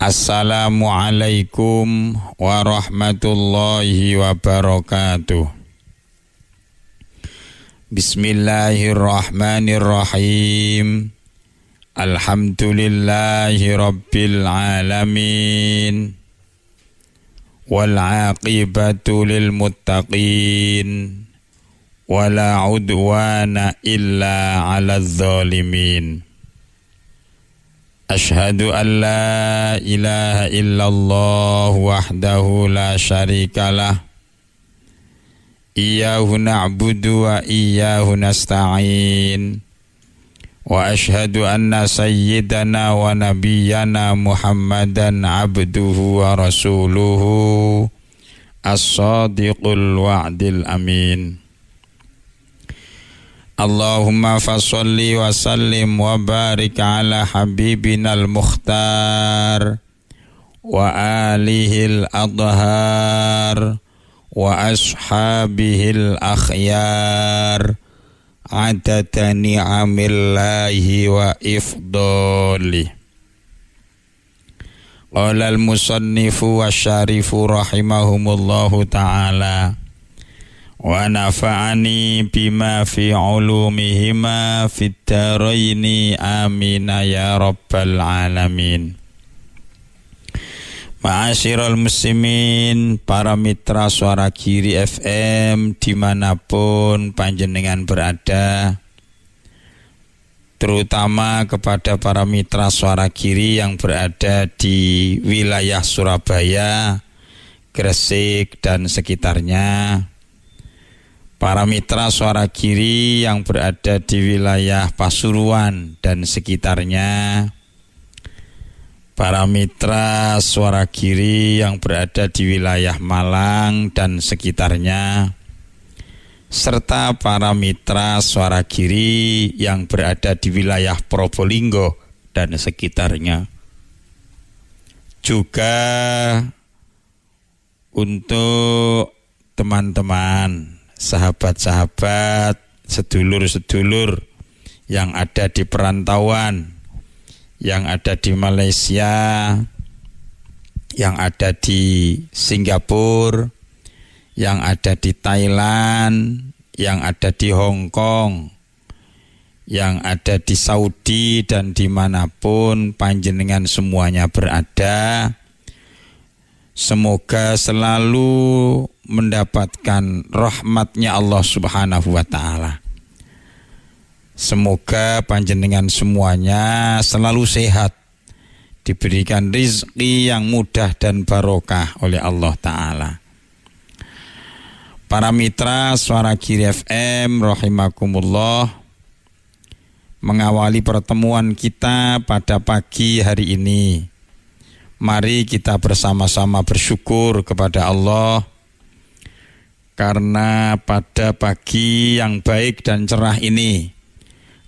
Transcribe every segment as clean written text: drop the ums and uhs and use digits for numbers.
Assalamualaikum warahmatullahi wabarakatuh. Bismillahirrahmanirrahim. Alhamdulillahi rabbil alamin. Wal aqibatu lil muttaqin. Wala udwana illa 'alal zalimin. Ashhadu an la ilaha illallah wahdahu la syarikalah. Iyyahu na'budu wa iyyahu nasta'in. Wa ashhadu anna sayyidana wa nabiyyana Muhammadan abduhu wa rasuluhu as-sadiqul wa'dil amin. Allahumma fasalli wa sallim wa barik ala habibina al-mukhtar wa alihil adhar wa ashabihil akhyar adada ni'amillahi wa ifdali. Qala al-musannifu wa syarifu rahimahumullahu ta'ala wa nafa'ani bima fi ulumihima fit daraini amin ya rabbal alamin. Ma'asyiral muslimin, para mitra Suara Giri FM dimanapun panjenengan berada, terutama kepada para mitra Suara Giri yang berada di wilayah Surabaya, Gresik dan sekitarnya, para mitra Suara Giri yang berada di wilayah Pasuruan dan sekitarnya, para mitra Suara Giri yang berada di wilayah Malang dan sekitarnya, serta para mitra Suara Giri yang berada di wilayah Probolinggo dan sekitarnya. Juga untuk teman-teman, sahabat-sahabat, sedulur-sedulur yang ada di perantauan, yang ada di Malaysia, yang ada di Singapura, yang ada di Thailand, yang ada di Hong Kong, yang ada di Saudi dan dimanapun panjenengan semuanya berada, semoga selalu mendapatkan rahmatnya Allah Subhanahu wa ta'ala. Semoga panjenengan semuanya selalu sehat, diberikan rizki yang mudah dan barokah oleh Allah ta'ala. Para mitra Suara Giri FM rahimakumullah, mengawali pertemuan kita pada pagi hari ini, mari kita bersama-sama bersyukur kepada Allah karena pada pagi yang baik dan cerah ini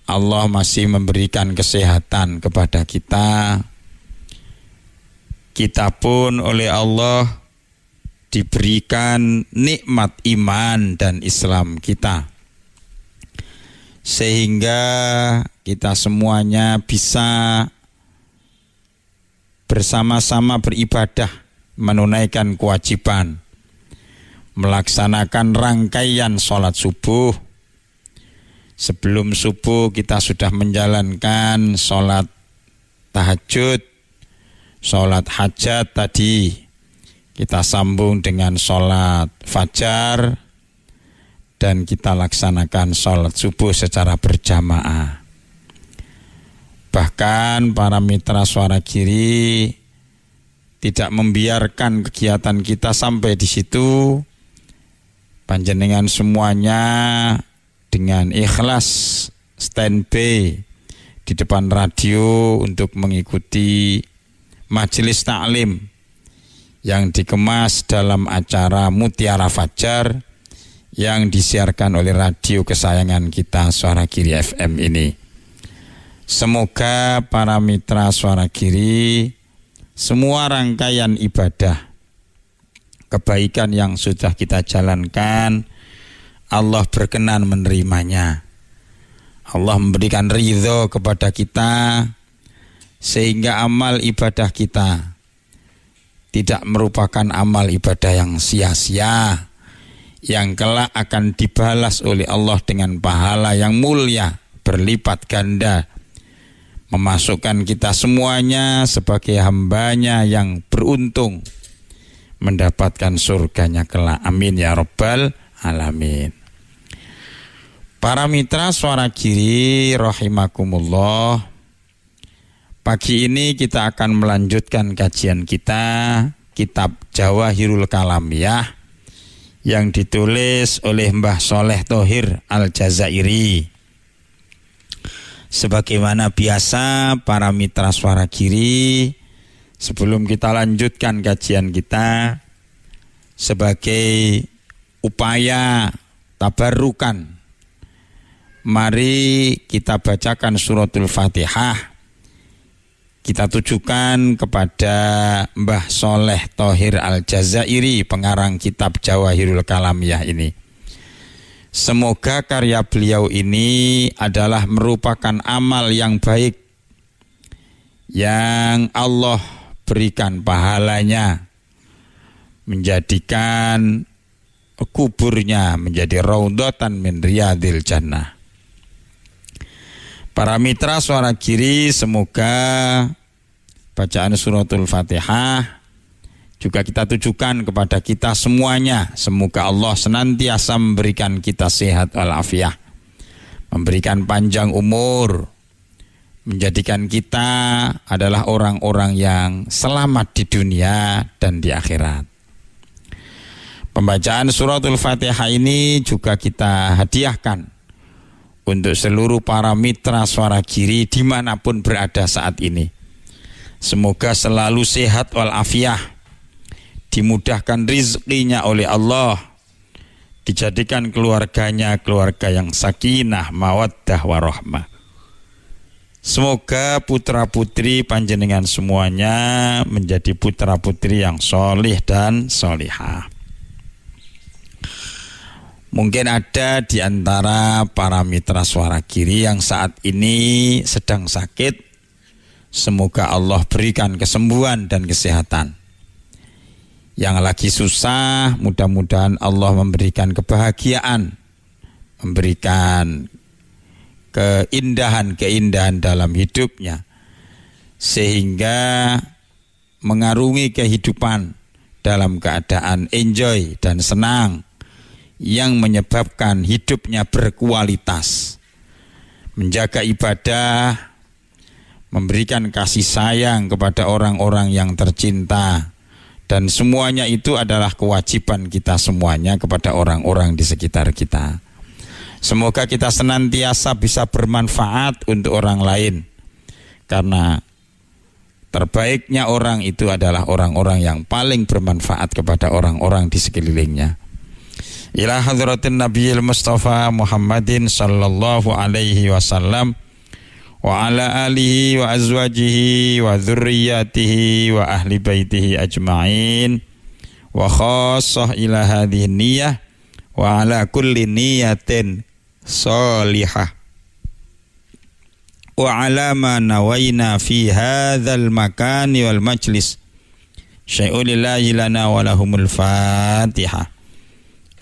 Allah masih memberikan kesehatan kepada kita. Kita pun oleh Allah diberikan nikmat iman dan Islam kita, sehingga kita semuanya bisa bersama-sama beribadah, menunaikan kewajiban, melaksanakan rangkaian sholat subuh. Sebelum subuh kita sudah menjalankan sholat tahajud, sholat hajat tadi. Kita sambung dengan sholat fajar dan kita laksanakan sholat subuh secara berjamaah. Bahkan para mitra Suara Giri tidak membiarkan kegiatan kita sampai di situ. Panjenengan semuanya dengan ikhlas standby di depan radio untuk mengikuti majelis taklim yang dikemas dalam acara Mutiara Fajar yang disiarkan oleh radio kesayangan kita Suara Giri FM ini. Semoga para mitra Suara Giri, semua rangkaian ibadah, kebaikan yang sudah kita jalankan, Allah berkenan menerimanya. Allah memberikan ridho kepada kita, sehingga amal ibadah kita tidak merupakan amal ibadah yang sia-sia, yang kelak akan dibalas oleh Allah dengan pahala yang mulia, berlipat ganda, memasukkan kita semuanya sebagai hambanya yang beruntung mendapatkan surganya kelak. Amin ya rabbal alamin. Para mitra Suara Giri rahimakumullah, pagi ini kita akan melanjutkan kajian kita kitab Jawahirul Kalamiyah yang ditulis oleh Mbah Soleh Thohir Al-Jazairi. Sebagaimana biasa para mitra Suara Giri, sebelum kita lanjutkan kajian kita, sebagai upaya tabarukan, mari kita bacakan suratul Fatihah. Kita tujukan kepada Mbah Soleh Thohir Al-Jazairi, pengarang kitab Jawahirul Kalamiyah ini. Semoga karya beliau ini adalah merupakan amal yang baik yang Allah berikan pahalanya, menjadikan kuburnya menjadi raudhatan min riyadil jannah. Para mitra Suara Giri, semoga bacaan suratul Fatihah juga kita tujukan kepada kita semuanya. Semoga Allah senantiasa memberikan kita sehat walafiat, memberikan panjang umur, menjadikan kita adalah orang-orang yang selamat di dunia dan di akhirat. Pembacaan suratul Fatihah ini juga kita hadiahkan untuk seluruh para mitra Suara Giri dimanapun berada saat ini. Semoga selalu sehat walafiat, dimudahkan rizkinya oleh Allah, dijadikan keluarganya keluarga yang sakinah, mawaddah, warahmah. Semoga putra-putri panjenengan semuanya menjadi putra-putri yang solih dan solihah. Mungkin ada di antara para mitra Suara Giri yang saat ini sedang sakit. Semoga Allah berikan kesembuhan dan kesehatan. Yang lagi susah, mudah-mudahan Allah memberikan kebahagiaan, memberikan keindahan-keindahan dalam hidupnya, sehingga mengarungi kehidupan dalam keadaan enjoy dan senang, yang menyebabkan hidupnya berkualitas, menjaga ibadah, memberikan kasih sayang kepada orang-orang yang tercinta, dan semuanya itu adalah kewajiban kita semuanya kepada orang-orang di sekitar kita. Semoga kita senantiasa bisa bermanfaat untuk orang lain, karena terbaiknya orang itu adalah orang-orang yang paling bermanfaat kepada orang-orang di sekelilingnya. Ila hadratin Nabiyil Mustafa Muhammadin sallallahu alaihi wasallam wa ala alihi wa azwajihi wa dzurriyyatihi wa ahli baitihi ajma'in wa khassah ila hadhihi niyyah wa ala kulli niyatin salihah wa ala ma nawaina fi hadzal makani wal majlis syai'un lillahi lana wa lahumul Fatihah.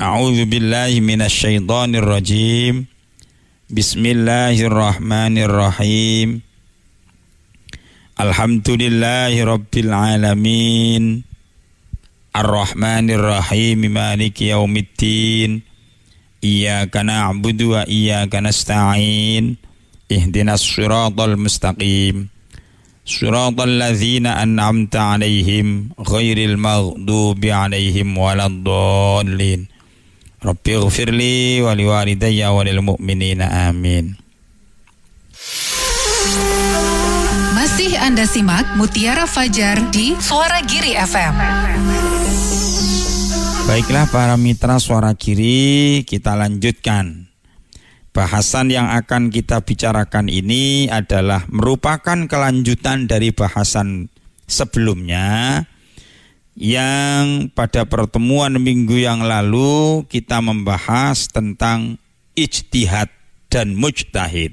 A'udzu billahi minasy syaithanir rajim. Bismillahirrahmanirrahim. Alhamdulillahi rabbil alamin. Ar-Rahmanir-Rahim, Maliki yaumiddin. Iyyaka na'budu wa iyyaka nasta'in. Ihdinas shiratal mustaqim. Shiratal ladzina an'amta 'alaihim ghairil maghdubi alaihim waladdallin. Rabbighfirli wa liwalidayya wa lil mu'minina amin. Masih Anda simak Mutiara Fajar di Suara Giri FM. Baiklah para mitra Suara Giri, kita lanjutkan. Bahasan yang akan kita bicarakan ini adalah merupakan kelanjutan dari bahasan sebelumnya, yang pada pertemuan minggu yang lalu kita membahas tentang ijtihad dan mujtahid.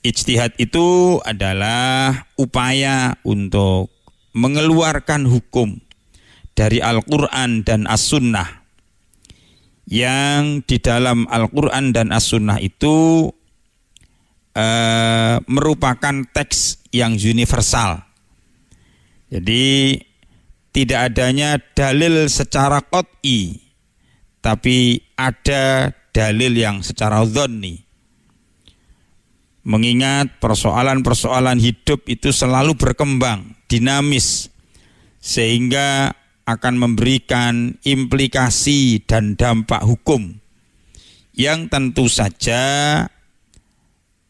Ijtihad itu adalah upaya untuk mengeluarkan hukum dari Al-Quran dan As-Sunnah, yang di dalam Al-Quran dan As-Sunnah itu merupakan teks yang universal. Jadi tidak adanya dalil secara qat'i, tapi ada dalil yang secara dhonni. Mengingat persoalan-persoalan hidup itu selalu berkembang, dinamis, sehingga akan memberikan implikasi dan dampak hukum yang tentu saja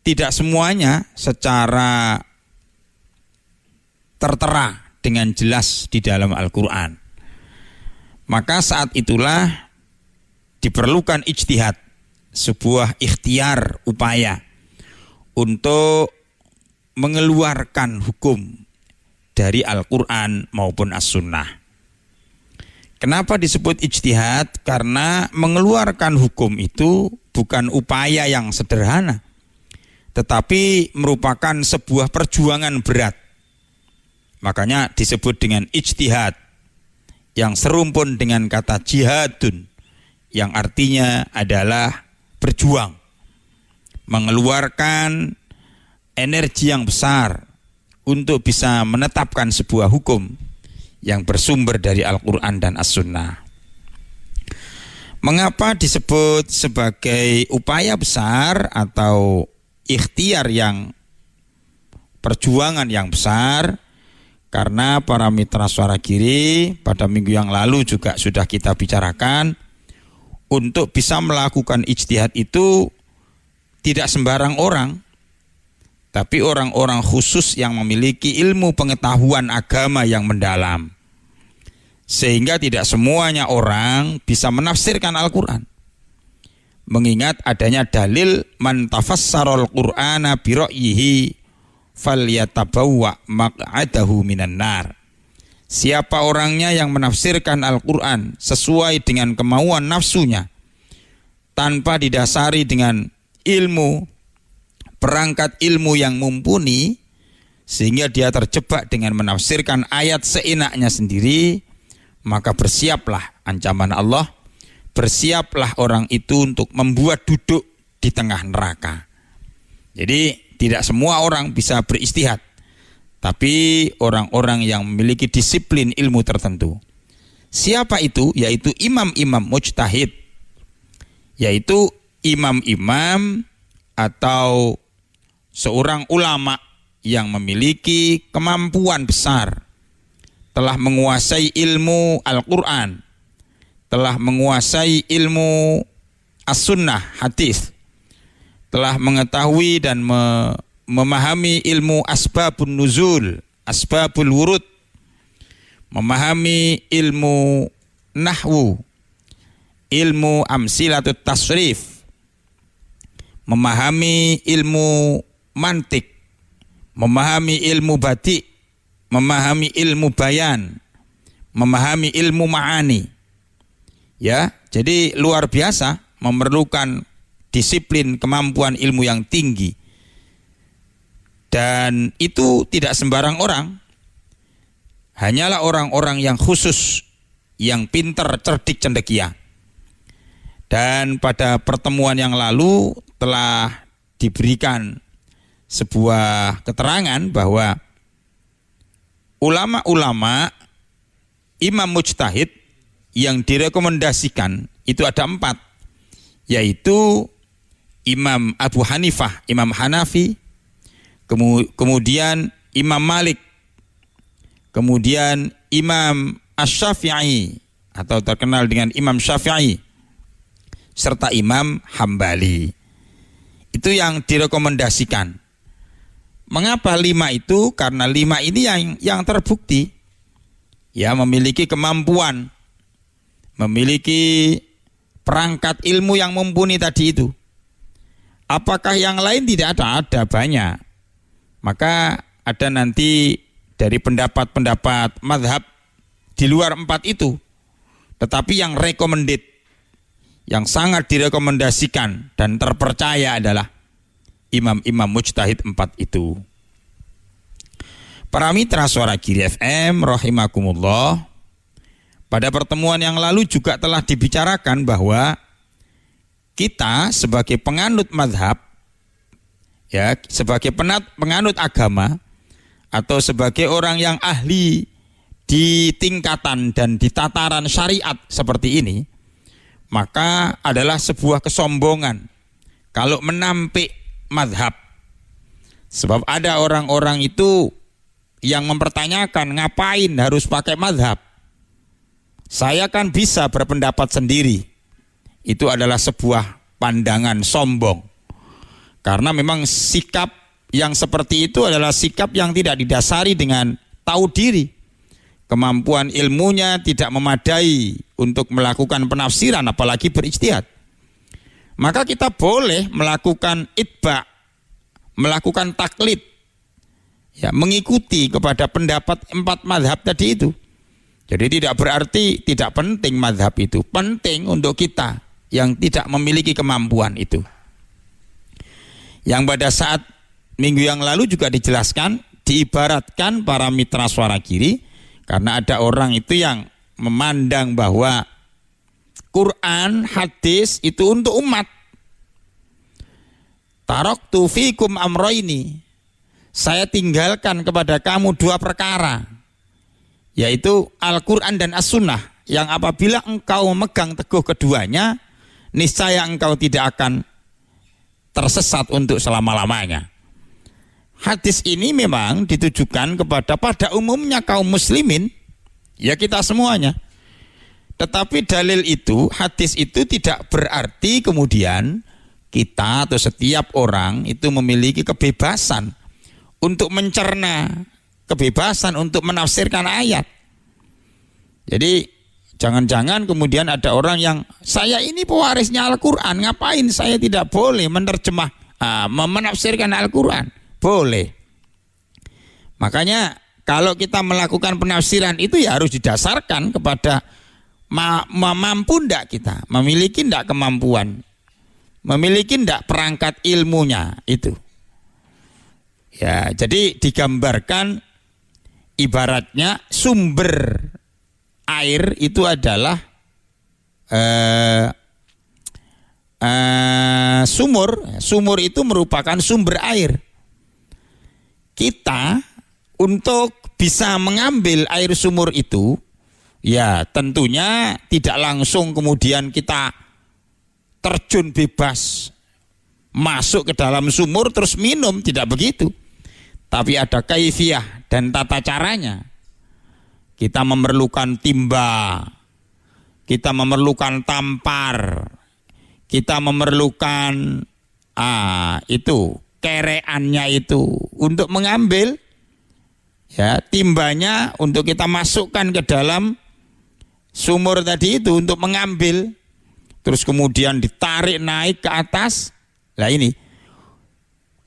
tidak semuanya secara tertera dengan jelas di dalam Al-Quran. Maka saat itulah diperlukan ijtihad, sebuah ikhtiar, upaya untuk mengeluarkan hukum dari Al-Quran maupun As-Sunnah. Kenapa disebut ijtihad? Karena mengeluarkan hukum itu bukan upaya yang sederhana, tetapi merupakan sebuah perjuangan berat. Makanya disebut dengan ijtihad, yang serumpun dengan kata jihadun, yang artinya adalah berjuang, mengeluarkan energi yang besar untuk bisa menetapkan sebuah hukum yang bersumber dari Al-Quran dan As-Sunnah. Mengapa disebut sebagai upaya besar atau ikhtiar yang perjuangan yang besar? Karena para mitra Suara Giri pada minggu yang lalu juga sudah kita bicarakan, untuk bisa melakukan ijtihad itu tidak sembarang orang, tapi orang-orang khusus yang memiliki ilmu pengetahuan agama yang mendalam. Sehingga tidak semuanya orang bisa menafsirkan Al-Quran. Mengingat adanya dalil man tafassarul Qur'ana bi ra'yihi falyatabawwa maq'adahu minan nar. Siapa orangnya yang menafsirkan Al-Quran sesuai dengan kemauan nafsunya, tanpa didasari dengan ilmu, perangkat ilmu yang mumpuni, sehingga dia terjebak dengan menafsirkan ayat seenaknya sendiri, maka bersiaplah ancaman Allah, bersiaplah orang itu untuk membuat duduk di tengah neraka. Jadi tidak semua orang bisa beristihad, tapi orang-orang yang memiliki disiplin ilmu tertentu. Siapa itu? Yaitu imam-imam mujtahid, yaitu imam-imam atau seorang ulama yang memiliki kemampuan besar, telah menguasai ilmu Al-Quran, telah menguasai ilmu As-Sunnah, hadis, telah mengetahui dan memahami ilmu asbabun nuzul, asbabul wurud, memahami ilmu nahwu, ilmu amsilatut tasrif, memahami ilmu mantik, memahami ilmu batik, memahami ilmu bayan, memahami ilmu ma'ani. Ya, jadi luar biasa, memerlukan disiplin, kemampuan ilmu yang tinggi. Dan itu tidak sembarang orang. Hanyalah orang-orang yang khusus, yang pintar, cerdik, cendekia. Dan pada pertemuan yang lalu telah diberikan sebuah keterangan bahwa ulama-ulama imam mujtahid yang direkomendasikan itu ada 4, yaitu Imam Abu Hanifah, Imam Hanafi, kemudian Imam Malik, kemudian Imam Asy-Syafi'i atau terkenal dengan Imam Syafi'i, serta Imam Hambali. Itu yang direkomendasikan. Mengapa 5 itu? Karena 5 ini yang terbukti ya memiliki kemampuan, memiliki perangkat ilmu yang mumpuni tadi itu. Apakah yang lain tidak ada? Ada banyak. Maka ada nanti dari pendapat-pendapat mazhab di luar 4 itu. Tetapi yang recommended, yang sangat direkomendasikan dan terpercaya adalah imam-imam mujtahid 4 itu. Para mitra Suara Giri FM rahimakumullah, pada pertemuan yang lalu juga telah dibicarakan bahwa kita sebagai penganut mazhab, ya, sebagai penganut agama atau sebagai orang yang ahli di tingkatan dan di tataran syariat seperti ini, maka adalah sebuah kesombongan kalau menampik mazhab. Sebab ada orang-orang itu yang mempertanyakan ngapain harus pakai mazhab. Saya kan bisa berpendapat sendiri. Itu adalah sebuah pandangan sombong. Karena memang sikap yang seperti itu adalah sikap yang tidak didasari dengan tahu diri. Kemampuan ilmunya tidak memadai untuk melakukan penafsiran, apalagi berijtihad. Maka kita boleh melakukan itba, melakukan taklid, ya, mengikuti kepada pendapat 4 mazhab tadi itu. Jadi tidak berarti tidak penting mazhab itu. Penting untuk kita yang tidak memiliki kemampuan itu. Yang pada saat minggu yang lalu juga dijelaskan, diibaratkan para mitra Suara Giri, karena ada orang itu yang memandang bahwa Quran, hadis itu untuk umat. Taraktu fikum amroini, saya tinggalkan kepada kamu 2 perkara, yaitu Al-Quran dan As-Sunnah, yang apabila engkau memegang teguh keduanya, niscaya engkau tidak akan tersesat untuk selama-lamanya. Hadis ini memang ditujukan kepada pada umumnya kaum muslimin, ya kita semuanya. Tetapi dalil itu, hadis itu tidak berarti kemudian kita atau setiap orang itu memiliki kebebasan untuk mencerna, kebebasan untuk menafsirkan ayat. Jadi jangan-jangan kemudian ada orang yang, saya ini pewarisnya Al-Quran, ngapain saya tidak boleh menafsirkan Al-Quran? Boleh. Makanya kalau kita melakukan penafsiran itu ya harus didasarkan kepada mampu ndak kita, memiliki ndak kemampuan, memiliki ndak perangkat ilmunya itu. Ya, jadi digambarkan ibaratnya sumber air itu adalah sumur. Sumur itu merupakan sumber air. Kita untuk bisa mengambil air sumur itu, ya tentunya tidak langsung kemudian kita terjun bebas masuk ke dalam sumur terus minum, tidak begitu. Tapi ada kaifiyah dan tata caranya. Kita memerlukan timba, kita memerlukan tampar, kita memerlukan itu kereannya itu untuk mengambil, ya, timbanya untuk kita masukkan ke dalam sumur tadi itu untuk mengambil, terus kemudian ditarik naik ke atas. Nah ini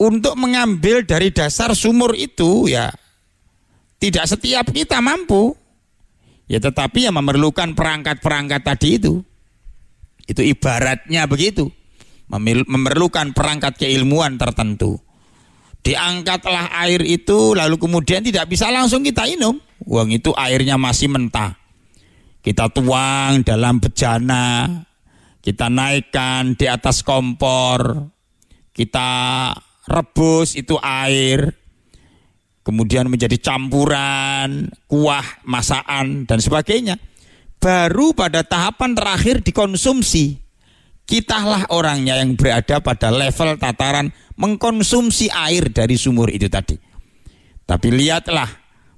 untuk mengambil dari dasar sumur itu, ya tidak setiap kita mampu, ya, tetapi yang memerlukan perangkat-perangkat tadi itu ibaratnya begitu, memerlukan perangkat keilmuan tertentu. Diangkatlah air itu lalu kemudian tidak bisa langsung kita minum, uang itu airnya masih mentah. Kita tuang dalam bejana, kita naikkan di atas kompor, kita rebus itu air, kemudian menjadi campuran, kuah, masakan, dan sebagainya. Baru pada tahapan terakhir dikonsumsi. Kitalah orangnya yang berada pada level tataran mengkonsumsi air dari sumur itu tadi. Tapi lihatlah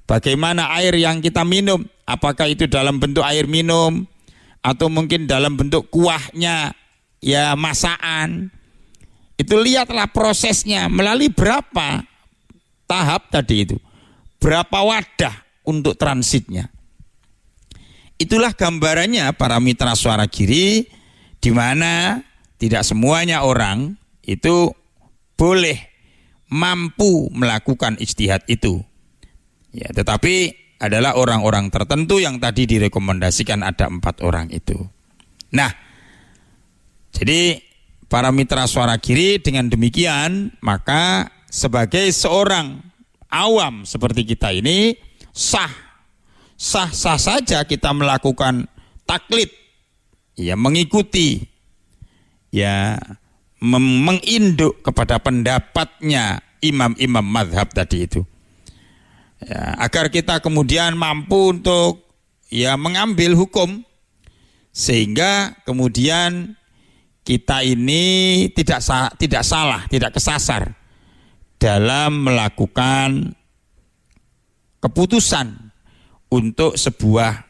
bagaimana air yang kita minum, apakah itu dalam bentuk air minum atau mungkin dalam bentuk kuahnya, ya, masakan. Itu lihatlah prosesnya melalui berapa tahap tadi itu, berapa wadah untuk transitnya. Itulah gambarannya para mitra Suara Giri, di mana tidak semuanya orang itu boleh mampu melakukan ijtihad itu. Ya, tetapi adalah orang-orang tertentu yang tadi direkomendasikan ada 4 orang itu. Nah, jadi para mitra Suara Giri dengan demikian maka sebagai seorang awam seperti kita ini sah saja kita melakukan taklid, ya mengikuti, ya menginduk kepada pendapatnya imam-imam mazhab tadi itu, ya, agar kita kemudian mampu untuk ya mengambil hukum sehingga kemudian kita ini tidak salah, tidak kesasar dalam melakukan keputusan untuk sebuah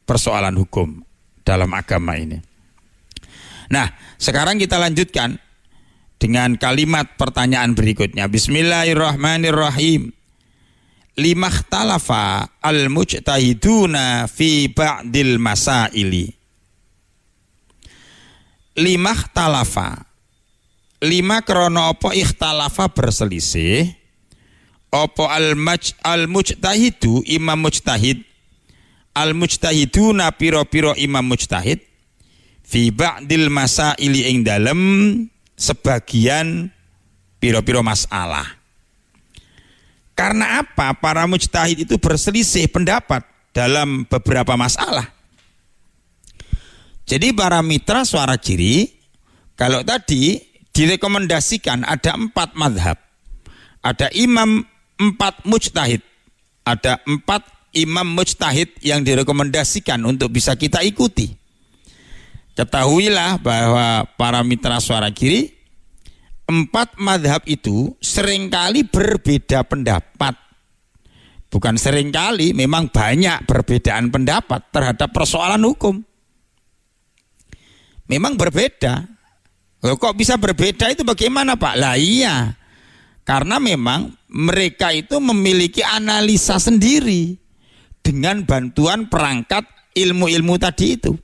persoalan hukum dalam agama ini. Nah, sekarang kita lanjutkan dengan kalimat pertanyaan berikutnya. Bismillahirrahmanirrahim. Limakhtalafa al-mujtahiduna fi ba'dil masaili. Limakhtalafa, lima krono apa ikhtalafa berselisih, apa al-mujtahidu imam mujtahid, al-mujtahiduna piro-piro imam mujtahid, fi ba'dil masaili ing dalem sebagian piro-piro masalah. Karena apa para mujtahid itu berselisih pendapat dalam beberapa masalah? Jadi para mitra Suara Giri, kalau tadi direkomendasikan ada 4 madhab, ada imam 4 mujtahid, ada 4 imam mujtahid yang direkomendasikan untuk bisa kita ikuti. Ketahuilah bahwa para mitra Suara Giri, 4 madhab itu seringkali berbeda pendapat. Bukan seringkali, memang banyak perbedaan pendapat terhadap persoalan hukum. Memang berbeda. Loh, kok bisa berbeda itu bagaimana Pak? Lah iya, karena memang mereka itu memiliki analisa sendiri dengan bantuan perangkat ilmu-ilmu tadi itu.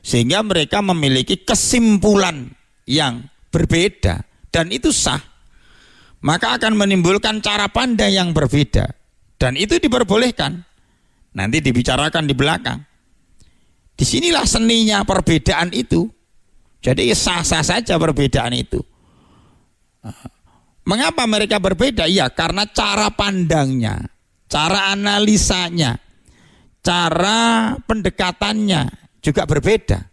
Sehingga mereka memiliki kesimpulan yang berbeda dan itu sah. Maka akan menimbulkan cara pandang yang berbeda dan itu diperbolehkan. Nanti dibicarakan di belakang. Disinilah seninya perbedaan itu. Jadi sah-sah saja perbedaan itu. Mengapa mereka berbeda? Ya karena cara pandangnya, cara analisanya, cara pendekatannya juga berbeda.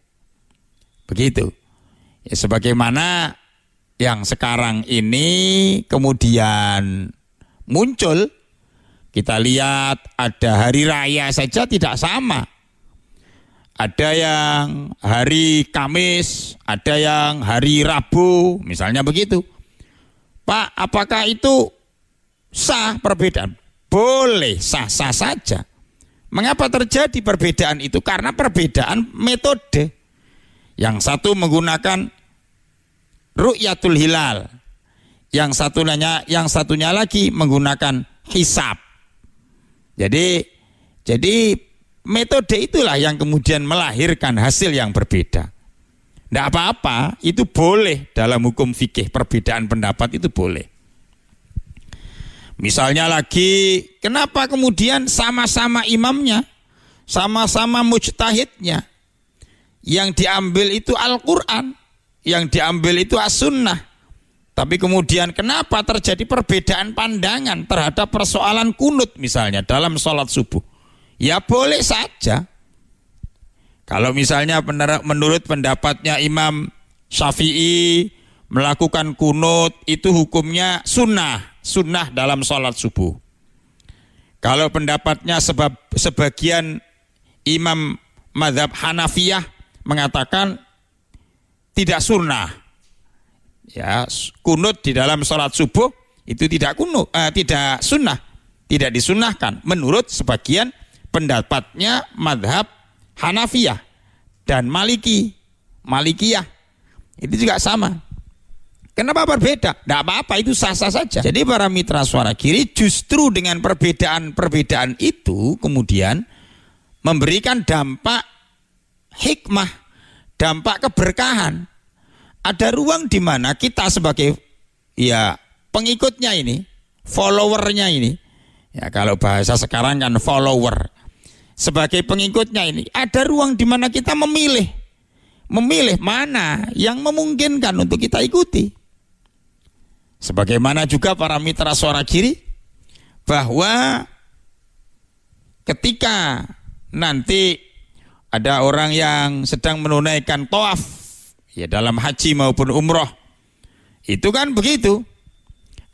Begitu. Ya, sebagaimana yang sekarang ini kemudian muncul, kita lihat ada hari raya saja tidak sama. Ada yang hari Kamis, ada yang hari Rabu, misalnya begitu. Pak, apakah itu sah perbedaan? Boleh, sah-sah saja. Mengapa terjadi perbedaan itu? Karena perbedaan metode. Yang satu menggunakan ru'yatul hilal, yang satunya lagi menggunakan hisab. Jadi metode itulah yang kemudian melahirkan hasil yang berbeda. Tidak apa-apa, itu boleh dalam hukum fikih, perbedaan pendapat itu boleh. Misalnya lagi, kenapa kemudian sama-sama imamnya, sama-sama mujtahidnya, yang diambil itu Al-Quran, yang diambil itu As-Sunnah. Tapi kemudian kenapa terjadi perbedaan pandangan terhadap persoalan kunut misalnya dalam sholat subuh? Ya boleh saja. Kalau misalnya menurut pendapatnya Imam Syafi'i melakukan kunut itu hukumnya sunnah dalam sholat subuh. Kalau pendapatnya sebagian Imam Mazhab Hanafiyah mengatakan tidak sunnah. Ya, kunut di dalam sholat subuh itu tidak sunnah, tidak disunnahkan menurut sebagian pendapatnya Mazhab Hanafiyah dan Malikiyah itu juga sama. Kenapa berbeda? Tidak apa-apa, itu sah-sah saja. Jadi para mitra Suara Giri justru dengan perbedaan itu kemudian memberikan dampak hikmah, dampak keberkahan. Ada ruang di mana kita sebagai pengikutnya ini, followernya ini, ya kalau bahasa sekarang kan follower, sebagai pengikutnya ini ada ruang di mana kita memilih mana yang memungkinkan untuk kita ikuti. Sebagaimana juga para mitra Suara Giri bahwa ketika nanti ada orang yang sedang menunaikan tawaf ya dalam haji maupun umroh, itu kan begitu.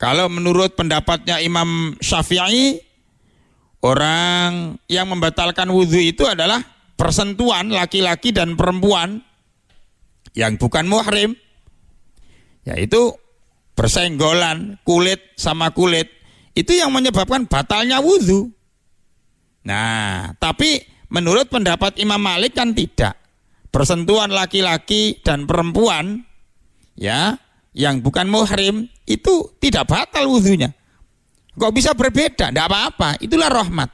Kalau menurut pendapatnya Imam Syafi'i, orang yang membatalkan wudhu itu adalah persentuhan laki-laki dan perempuan yang bukan muhrim, yaitu bersenggolan kulit sama kulit, itu yang menyebabkan batalnya wudhu. Nah, tapi menurut pendapat Imam Malik kan tidak. Persentuhan laki-laki dan perempuan ya yang bukan muhrim itu tidak batal wudhunya. Kok bisa berbeda? Tidak apa-apa, itulah rahmat.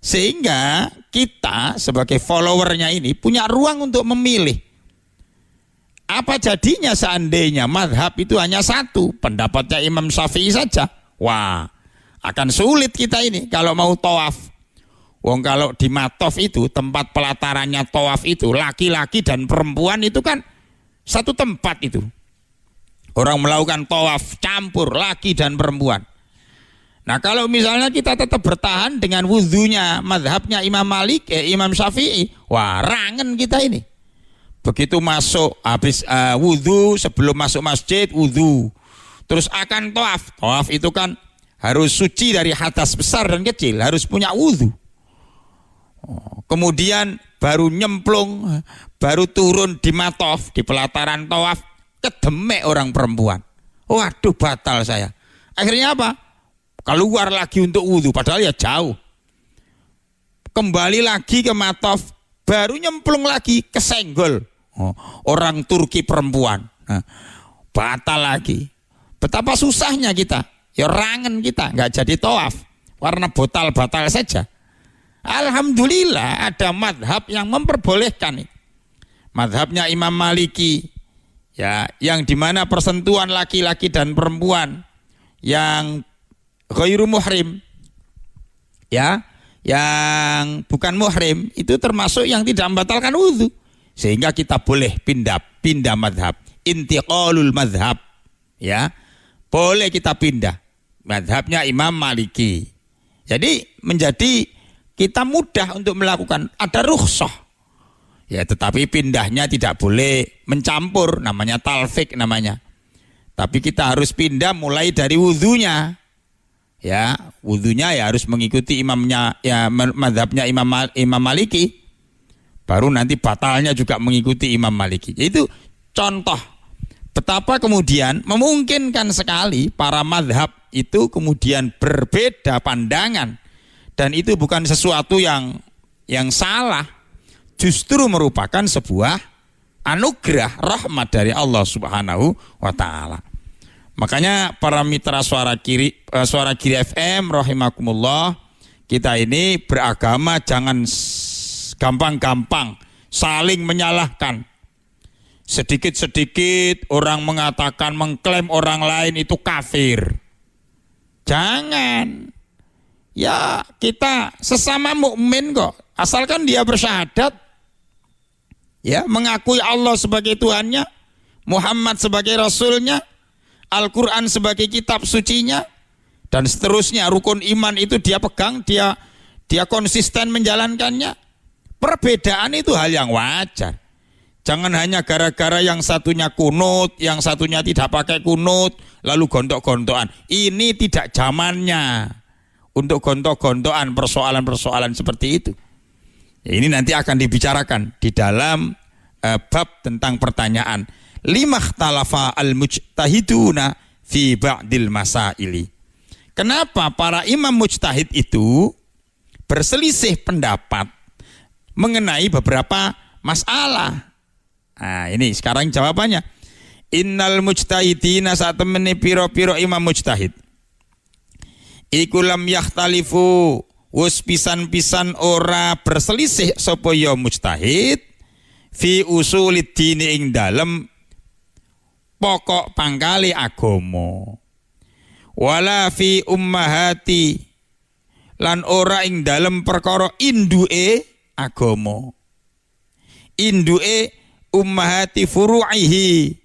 Sehingga kita sebagai followernya ini punya ruang untuk memilih. Apa jadinya seandainya madhab itu hanya satu, pendapatnya Imam Syafi'i saja? Wah, akan sulit kita ini kalau mau tawaf. Wong kalau di matof itu, tempat pelatarannya tawaf itu, laki-laki dan perempuan itu kan satu tempat itu. Orang melakukan tawaf campur laki dan perempuan. Nah kalau misalnya kita tetap bertahan dengan wudhunya madhabnya Imam Malik, Imam Syafi'i, wah rangen kita ini. Begitu masuk habis wudhu, sebelum masuk masjid wudhu, terus akan tawaf. Tawaf itu kan harus suci dari hadas besar dan kecil, harus punya wudhu. Kemudian baru nyemplung, baru turun di matof, di pelataran tawaf, kedemek orang perempuan. Waduh batal saya. Akhirnya apa? Keluar lagi untuk wudhu, padahal ya jauh. Kembali lagi ke matof, baru nyemplung lagi, kesenggol. Orang Turki perempuan. Batal lagi. Betapa susahnya kita. Ya rangen kita, nggak jadi tawaf. Karena batal saja. Alhamdulillah ada madhab yang memperbolehkan. Madhabnya Imam Maliki. Ya, yang dimana persentuhan laki-laki dan perempuan yang ghairu muhrim, ya, yang bukan muhrim itu termasuk yang tidak membatalkan wudhu, sehingga kita boleh pindah madhab, intiqalul madhab, ya, boleh kita pindah madhabnya Imam Maliki. Jadi menjadi kita mudah untuk melakukan, ada rukhsah. Ya, tetapi pindahnya tidak boleh mencampur, namanya talfik namanya. Tapi kita harus pindah mulai dari wudhunya. Ya, wudhunya ya harus mengikuti imamnya, ya mazhabnya Imam Maliki. Baru nanti batalnya juga mengikuti Imam Maliki. Itu contoh betapa kemudian memungkinkan sekali para mazhab itu kemudian berbeda pandangan, dan itu bukan sesuatu yang salah. Justru merupakan sebuah anugerah rahmat dari Allah Subhanahu wa taala. Makanya para mitra suara Giri FM rahimakumullah, kita ini beragama jangan gampang-gampang saling menyalahkan. Sedikit-sedikit orang mengatakan, mengklaim orang lain itu kafir. Jangan. Ya, kita sesama mukmin kok. Asalkan dia bersyahadat, ya, mengakui Allah sebagai Tuhannya, Muhammad sebagai Rasulnya, Al-Quran sebagai kitab sucinya, dan seterusnya. Rukun iman itu dia pegang, dia konsisten menjalankannya. Perbedaan itu hal yang wajar. Jangan hanya gara-gara yang satunya kunut, yang satunya tidak pakai kunut, lalu gontok-gontokan. Ini tidak zamannya untuk gontok-gontokan persoalan-persoalan seperti itu. Ini nanti akan dibicarakan di dalam bab tentang pertanyaan limakhtalafa al-mujtahiduna fi ba'dil masaili. Kenapa para imam mujtahid itu berselisih pendapat mengenai beberapa masalah? Nah, ini sekarang jawabannya. Innal mujtahidina saat temene piro-piro imam mujtahid iku lam yakhtalifu, wus pisan-pisan ora berselisih sapa ya mujtahid fi usulid dini ing dalem pokok pangkali agama, wala fi ummahati lan ora ing dalem perkara induke agama, induke ummahati furu'ihi,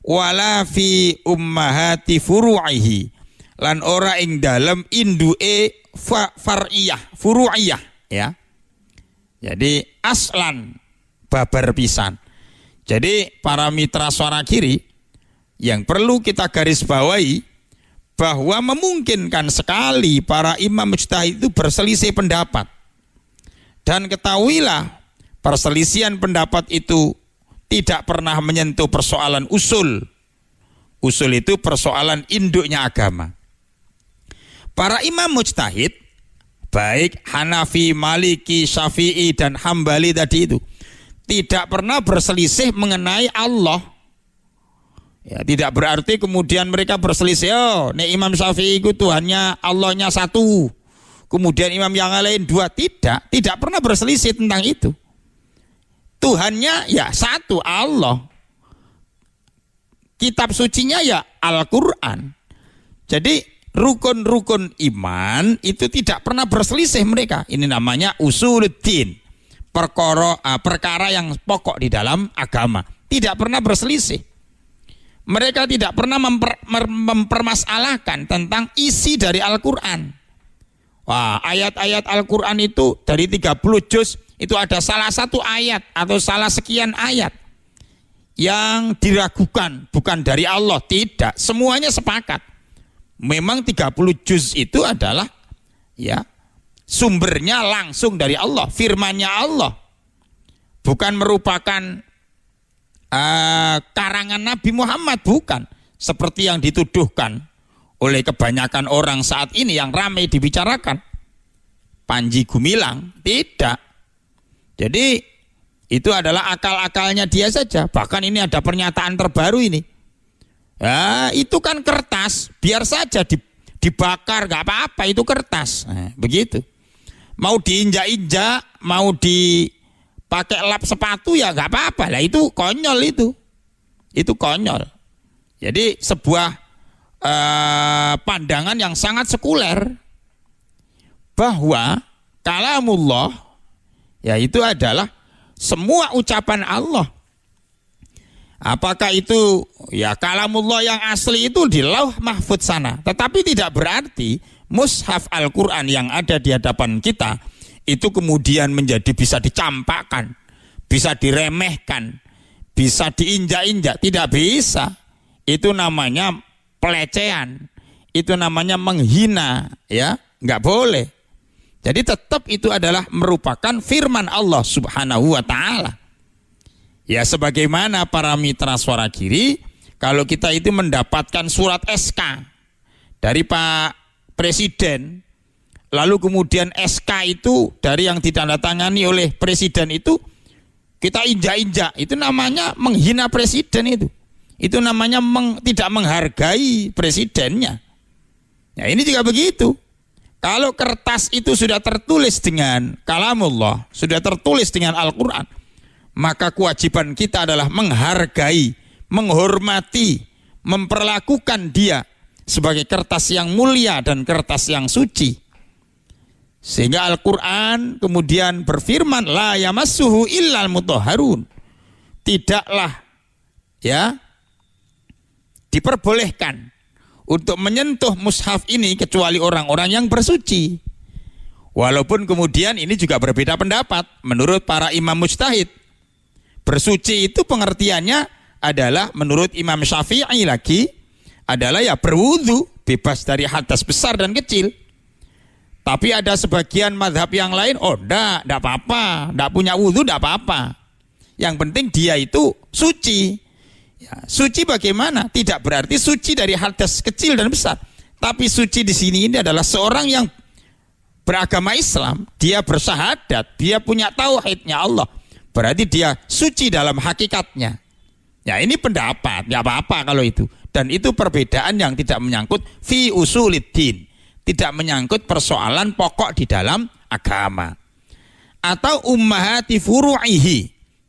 wala fi ummahati furu'ihi lan ora ing dalem induke furu'iyah ya. Jadi aslan babar pisan. Jadi para mitra Suara Giri yang perlu kita garis bawahi bahwa memungkinkan sekali para imam mujtahid itu berselisih pendapat. Dan ketahuilah perselisihan pendapat itu tidak pernah menyentuh persoalan usul. Usul itu persoalan induknya agama. Para imam mujtahid, baik Hanafi, Maliki, Syafi'i, dan Hambali tadi itu, tidak pernah berselisih mengenai Allah. Ya, tidak berarti kemudian mereka berselisih, nek Imam Syafi'i itu Tuhannya, Allahnya satu. Kemudian imam yang lain dua. Tidak pernah berselisih tentang itu. Tuhannya ya satu, Allah. Kitab sucinya ya Al-Quran. Jadi rukun-rukun iman itu tidak pernah berselisih mereka. Ini namanya usuluddin, perkara yang pokok di dalam agama. Tidak pernah berselisih. Mereka tidak pernah mempermasalahkan tentang isi dari Al-Quran. Wah, ayat-ayat Al-Quran itu dari 30 juz itu ada salah satu ayat atau salah sekian ayat yang diragukan bukan dari Allah. Tidak, semuanya sepakat. Memang 30 juz itu adalah ya sumbernya langsung dari Allah, firmannya Allah. Bukan merupakan karangan Nabi Muhammad, bukan. Seperti yang dituduhkan oleh kebanyakan orang saat ini yang ramai dibicarakan. Panji Gumilang, tidak. Jadi itu adalah akal-akalnya dia saja. Bahkan ini ada pernyataan terbaru ini. Ya, itu kan kertas, biar saja dibakar, nggak apa-apa, itu kertas. Nah, begitu. Mau diinjak-injak, mau dipakai lap sepatu ya nggak apa-apa. Lah itu konyol itu. Itu konyol. Jadi sebuah pandangan yang sangat sekuler bahwa kalamullah ya itu adalah semua ucapan Allah. Apakah itu ya kalamullah yang asli itu di Lauh Mahfudz sana. Tetapi tidak berarti mushaf Al-Quran yang ada di hadapan kita itu kemudian menjadi bisa dicampakkan, bisa diremehkan, bisa diinjak-injak. Tidak bisa. Itu namanya pelecehan. Itu namanya menghina, ya, nggak boleh. Jadi tetap itu adalah merupakan firman Allah Subhanahu wa ta'ala. Ya sebagaimana para mitra Suara Giri, kalau kita itu mendapatkan surat SK dari Pak Presiden, lalu kemudian SK itu dari yang ditandatangani oleh Presiden itu, kita injak-injak, itu namanya menghina Presiden itu. Itu namanya tidak menghargai Presidennya. Ya ini juga begitu. Kalau kertas itu sudah tertulis dengan kalamullah, sudah tertulis dengan Al-Quran, maka kewajiban kita adalah menghargai, menghormati, memperlakukan dia sebagai kertas yang mulia dan kertas yang suci. Sehingga Al-Quran kemudian berfirman, la yamassuhu illal mutahharun. Tidaklah ya diperbolehkan untuk menyentuh mushaf ini kecuali orang-orang yang bersuci. Walaupun kemudian ini juga berbeda pendapat menurut para imam mujtahid. Bersuci itu pengertiannya adalah menurut Imam Syafi'i lagi adalah ya berwudu, bebas dari hadas besar dan kecil. Tapi ada sebagian madhab yang lain, enggak apa-apa, enggak punya wudu enggak apa-apa. Yang penting dia itu suci. Ya, suci bagaimana? Tidak berarti suci dari hadas kecil dan besar. Tapi suci di sini ini adalah seorang yang beragama Islam, dia bersyahadat, dia punya tauhidnya Allah. Berarti dia suci dalam hakikatnya. Ya ini pendapat, ya apa-apa kalau itu. Dan itu perbedaan yang tidak menyangkut fi usuliddin, tidak menyangkut persoalan pokok di dalam agama. Atau ummahati furu'ihi,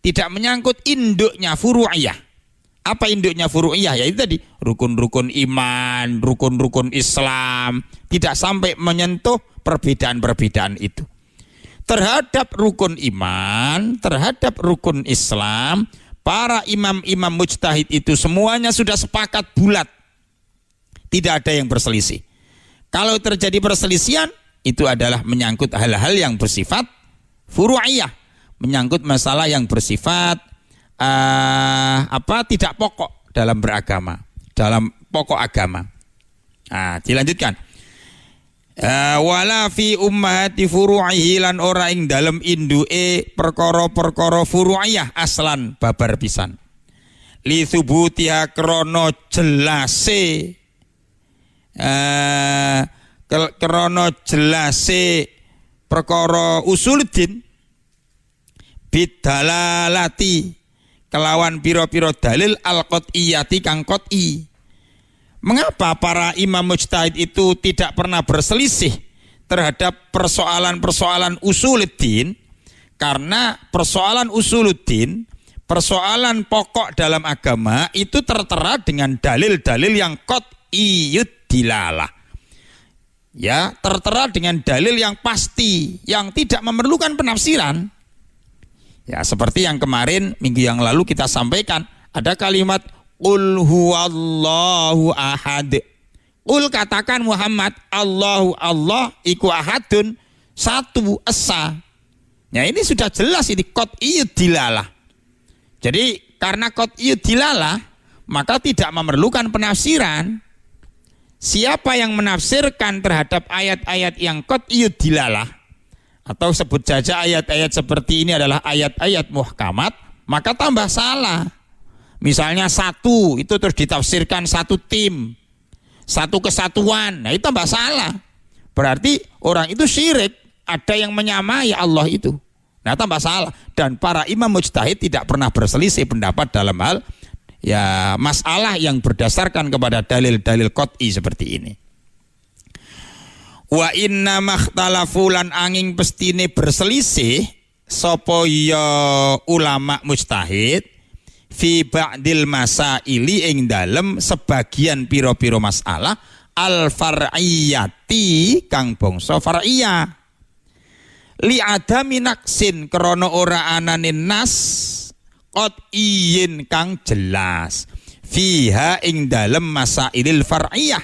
tidak menyangkut induknya furu'iyah. Apa induknya furu'iyah? Ya itu tadi, rukun-rukun iman, rukun-rukun Islam, tidak sampai menyentuh perbedaan-perbedaan itu. Terhadap rukun iman, terhadap rukun Islam, para imam-imam mujtahid itu semuanya sudah sepakat bulat. Tidak ada yang berselisih. Kalau terjadi perselisihan, itu adalah menyangkut hal-hal yang bersifat furu'iyah, menyangkut masalah yang bersifat tidak pokok dalam beragama, dalam pokok agama. Dilanjutkan. Wala fi ummahati furu'ihi lan ora ing dalem induke perkara-perkara furu'iyah aslan babar pisan. Li thubutiha krana jelase perkara usuluddin bidalalati kelawan piro-piro dalil al-qat'iyati kang qat'i. Mengapa para imam mujtahid itu tidak pernah berselisih terhadap persoalan-persoalan usuluddin? Karena persoalan usuluddin, persoalan pokok dalam agama itu tertera dengan dalil-dalil yang qat'iyud dilalah. Ya, tertera dengan dalil yang pasti, yang tidak memerlukan penafsiran. Ya, seperti yang kemarin minggu yang lalu kita sampaikan, ada kalimat qul huwallahu ahad. Qul katakan Muhammad, Allahu Allah iku ahadun, satu esa. Ya, ini sudah jelas ini qat'iyud dilalah. Jadi karena qat'iyud dilalah, maka tidak memerlukan penafsiran. Siapa yang menafsirkan terhadap ayat-ayat yang qat'iyud dilalah, atau sebut saja ayat-ayat seperti ini adalah ayat-ayat muhkamat, maka tambah salah. Misalnya satu, itu terus ditafsirkan satu tim, satu kesatuan, nah itu tambah salah. Berarti orang itu syirik, ada yang menyamai Allah itu. Nah tambah salah. Dan para imam mujtahid tidak pernah berselisih pendapat dalam hal ya masalah yang berdasarkan kepada dalil-dalil qat'i seperti ini. Wa inna makhtalafu lan angin pestine berselisih sapa ya ulama mujtahid fi ba'dil masaili ing dalem sebagian piro-piro masalah al far'iyati kang bangsa far'iyah li adami naksin krana ora anane nas qat'iyyin kang jelas fiha ing dalem masailil far'iyah.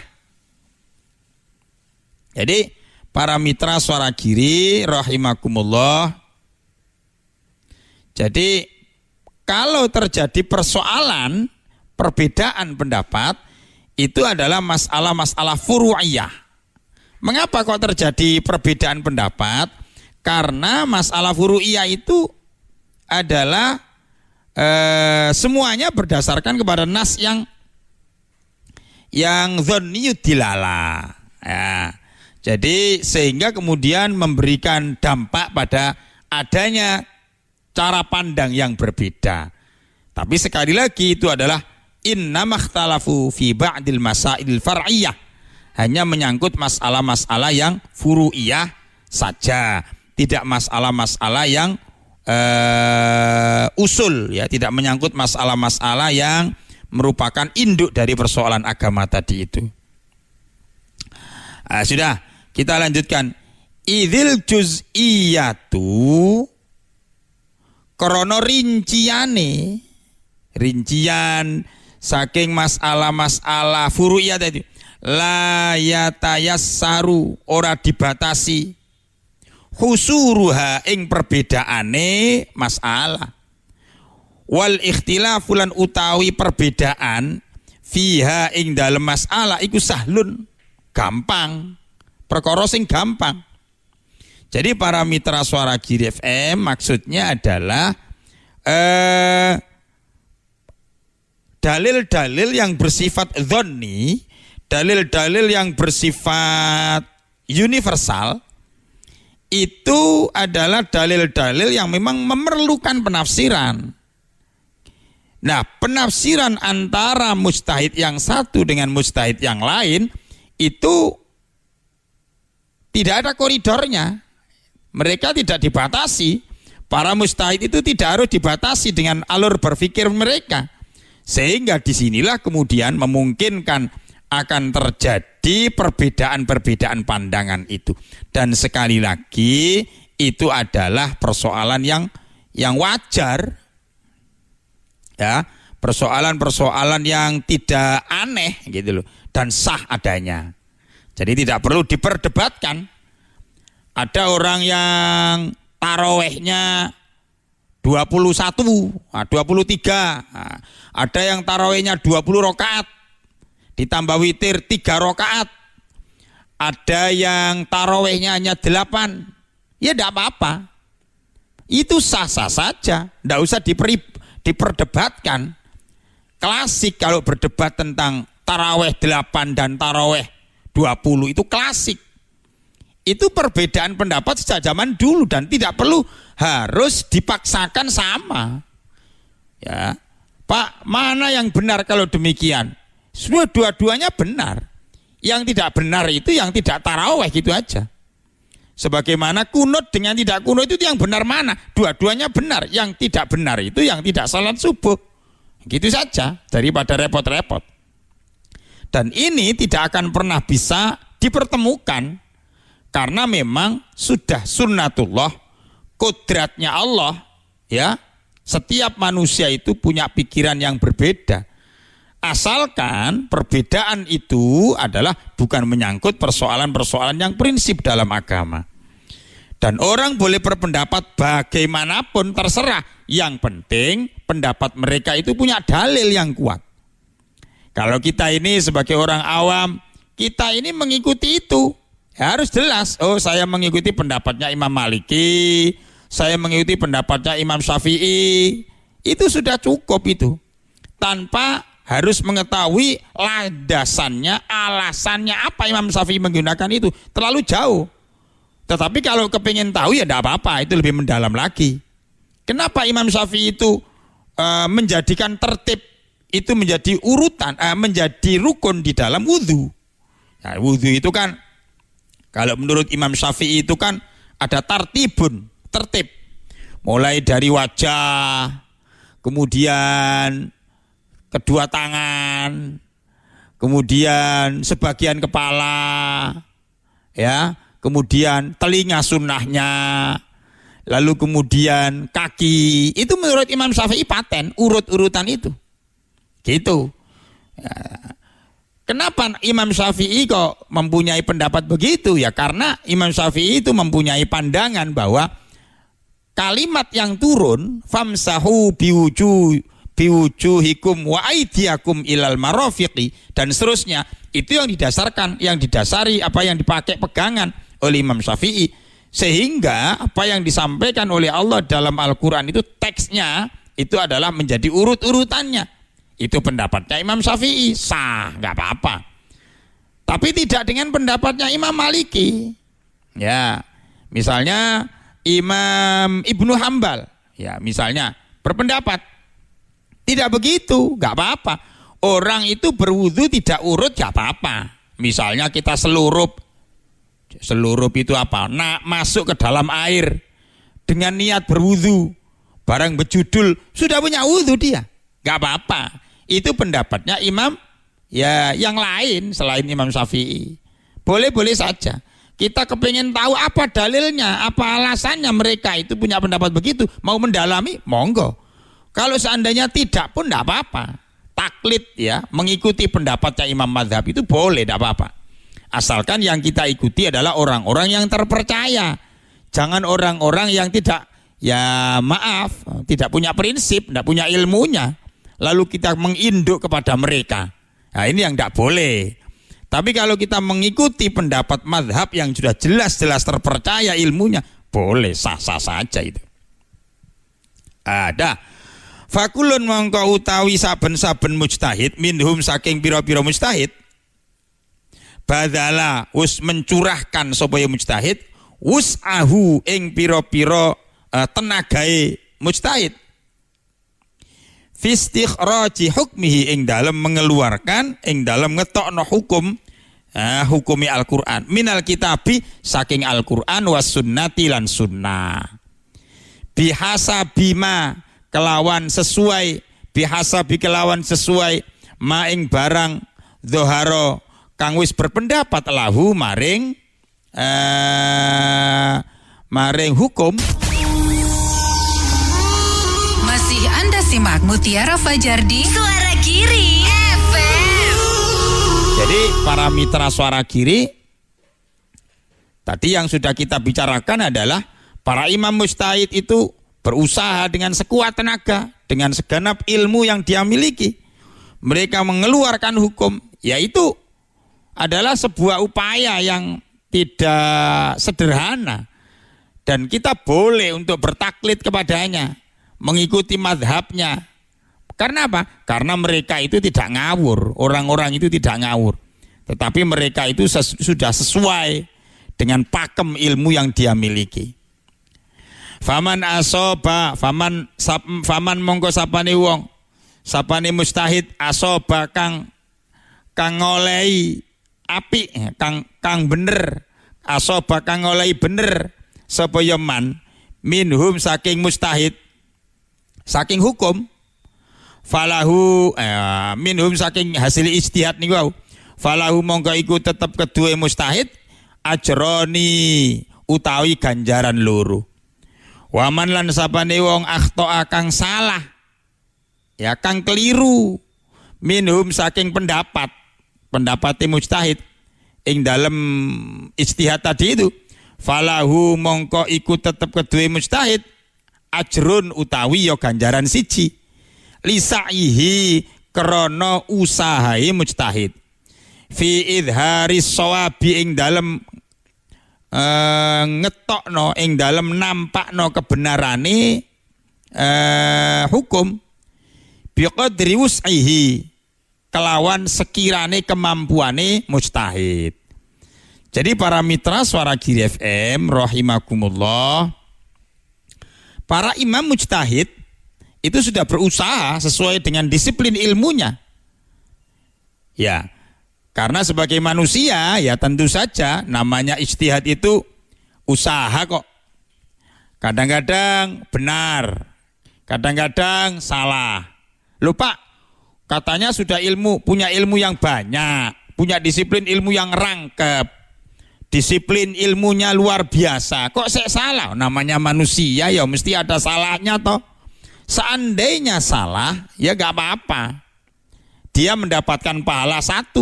Jadi para mitra Suara Giri rahimakumullah, jadi kalau terjadi persoalan perbedaan pendapat itu adalah masalah-masalah furu'iyah. Mengapa kok terjadi perbedaan pendapat? Karena masalah furu'iyah itu adalah semuanya berdasarkan kepada nas yang dhanniyud dilalah. Ya. Jadi sehingga kemudian memberikan dampak pada adanya cara pandang yang berbeda. Tapi sekali lagi itu adalah innamakhtalafu fi ba'dil masailil far'iyah. Hanya menyangkut masalah-masalah yang furu'iyah saja, tidak masalah-masalah yang usul, ya, tidak menyangkut masalah-masalah yang merupakan induk dari persoalan agama tadi itu. Sudah, kita lanjutkan. Idzil juz'iyatu krono rincian saking masalah-masalah furu'iyah tadi la yatayassaru ora dibatasi husuruha ing perbedaane masalah wal ikhtilafulan utawi perbedaan fiha ing dalem masalah iku sahlun gampang, perkara sing gampang. Jadi para mitra Suara Giri FM maksudnya adalah dalil-dalil yang bersifat dhonni, dalil-dalil yang bersifat universal itu adalah dalil-dalil yang memang memerlukan penafsiran. Nah, penafsiran antara mujtahid yang satu dengan mujtahid yang lain itu tidak ada koridornya. Mereka tidak dibatasi. Para mujtahid itu tidak harus dibatasi dengan alur berpikir mereka. Sehingga disinilah kemudian memungkinkan akan terjadi perbedaan-perbedaan pandangan itu. Dan sekali lagi itu adalah persoalan yang wajar. Ya, persoalan-persoalan yang tidak aneh gitu loh, dan sah adanya. Jadi tidak perlu diperdebatkan. Ada orang yang tarawehnya 21, 23. Ada yang tarawehnya 20 rakaat. Ditambah witir 3 rakaat. Ada yang tarawehnya hanya 8. Ya tidak apa-apa. Itu sah-sah saja. Tidak usah diperdebatkan. Klasik kalau berdebat tentang taraweh 8 dan taraweh 20 itu klasik. Itu perbedaan pendapat sejak zaman dulu dan tidak perlu harus dipaksakan sama. Ya, Pak, mana yang benar kalau demikian? Semua dua-duanya benar. Yang tidak benar itu yang tidak taraweh gitu aja. Sebagaimana kunut dengan tidak kunut itu yang benar mana? Dua-duanya benar. Yang tidak benar itu yang tidak salat subuh. Gitu saja daripada repot-repot. Dan ini tidak akan pernah bisa dipertemukan. Karena memang sudah sunnatullah, kodratnya Allah, ya. Setiap manusia itu punya pikiran yang berbeda. Asalkan perbedaan itu adalah bukan menyangkut persoalan-persoalan yang prinsip dalam agama. Dan orang boleh berpendapat bagaimanapun terserah. Yang penting pendapat mereka itu punya dalil yang kuat. Kalau kita ini sebagai orang awam, kita ini mengikuti itu. Ya, harus jelas, oh saya mengikuti pendapatnya Imam Maliki, saya mengikuti pendapatnya Imam Syafi'i. Itu sudah cukup itu. Tanpa harus mengetahui landasannya, alasannya apa Imam Syafi'i menggunakan itu. Terlalu jauh. Tetapi kalau kepingin tahu ya tidak apa-apa, itu lebih mendalam lagi. Kenapa Imam Syafi'i itu menjadikan tertib itu menjadi urutan, menjadi rukun di dalam wudhu. Nah, wudhu itu kan kalau menurut Imam Syafi'i itu kan ada tartibun, tertib. Mulai dari wajah, kemudian kedua tangan, kemudian sebagian kepala, ya, kemudian telinga sunnahnya, lalu kemudian kaki. Itu menurut Imam Syafi'i paten, urut-urutan itu. Gitu. Ya. Kenapa Imam Syafi'i kok mempunyai pendapat begitu? Ya karena Imam Syafi'i itu mempunyai pandangan bahwa kalimat yang turun famsahu biwujuhikum wa aidiakum ilal marafiqi dan seterusnya itu yang didasari apa yang dipakai pegangan oleh Imam Syafi'i, sehingga apa yang disampaikan oleh Allah dalam Al-Quran itu teksnya itu adalah menjadi urut-urutannya. Itu pendapatnya Imam Syafi'i, sah, nggak apa-apa. Tapi tidak dengan pendapatnya Imam Maliki. Ya, misalnya Imam Ibnu Hambal, ya misalnya berpendapat tidak begitu, nggak apa-apa. Orang itu berwudu tidak urut, nggak apa-apa. Misalnya kita selurup itu apa? Nah, masuk ke dalam air dengan niat berwudu, barang berjudul sudah punya wudu dia, nggak apa-apa. Itu pendapatnya imam ya yang lain selain Imam Syafi'i. Boleh-boleh saja. Kita kepingin tahu apa dalilnya, apa alasannya mereka itu punya pendapat begitu. Mau mendalami, monggo. Kalau seandainya tidak pun tidak apa-apa. Taklid ya, mengikuti pendapatnya imam madhab itu boleh, tidak apa-apa. Asalkan yang kita ikuti adalah orang-orang yang terpercaya. Jangan orang-orang yang tidak, ya maaf, tidak punya prinsip, tidak punya ilmunya. Lalu kita menginduk kepada mereka. Nah ini yang tidak boleh. Tapi kalau kita mengikuti pendapat madhab yang sudah jelas-jelas terpercaya ilmunya, boleh, sah-sah saja itu. Ada. Fakulun mongko utawi saben-saben mujtahid minhum saking pira-pira mujtahid badala us mencurahkan supaya mujtahid wus'ahu ing pira-pira tenagae mujtahid fistikhraji hukmihi ing dalam mengeluarkan ing dalam ngetokno hukum hukumi Al-Qur'an minal kitabi saking Al-Qur'an was sunnati lan sunnah bihasabima kelawan sesuai bihasabi kelawan sesuai maing barang dzoharo kang wis berpendapat lahu maring hukum. Masih Anda simak Mutiara Fajar di Suara Giri FM. Jadi para mitra Suara Giri Tadi yang sudah kita bicarakan adalah para imam mujtahid itu berusaha dengan sekuat tenaga, dengan segenap ilmu yang dia miliki. Mereka mengeluarkan hukum, yaitu adalah sebuah upaya yang tidak sederhana. Dan kita boleh untuk bertaklid kepadanya, mengikuti madhabnya. Karena apa? Karena mereka itu tidak ngawur, orang-orang itu tidak ngawur. Tetapi mereka itu sudah sesuai dengan pakem ilmu yang dia miliki. Faman asoba, faman mongko sapane wong, sapane mujtahid asoba kang ngolehi apik, kang bener, asoba kang ngolehi bener sapa ya man minhum saking mujtahid, saking hukum, falahu minhum saking hasil ijtihad niku wau, falahu mongko iku tetep kedue mujtahid ajroni utawi ganjaran loro. Waman lan sapane wong akhto'a kang salah, ya kang keliru, minhum saking pendapat mujtahid ing dalem ijtihad tadi itu, falahu mongko iku tetep kedue mujtahid ajrun utawi ya ganjaran siji, lisaihi krana usahae mujtahid, fi idharis shawabi ing dalem ngetokno ing dalem nampakno kebenarane hukum, biqadri wus'ihi kelawan sekirane kemampuane mujtahid. Jadi para mitra Suara Giri FM rahimakumullah, para imam mujtahid itu sudah berusaha sesuai dengan disiplin ilmunya. Ya, karena sebagai manusia ya tentu saja namanya ijtihad itu usaha kok. Kadang-kadang benar, kadang-kadang salah. Lupa, katanya sudah punya ilmu yang banyak, punya disiplin ilmu yang rangkep, disiplin ilmunya luar biasa. Kok saya salah? Namanya manusia ya mesti ada salahnya toh. Seandainya salah ya gak apa-apa, dia mendapatkan pahala 1.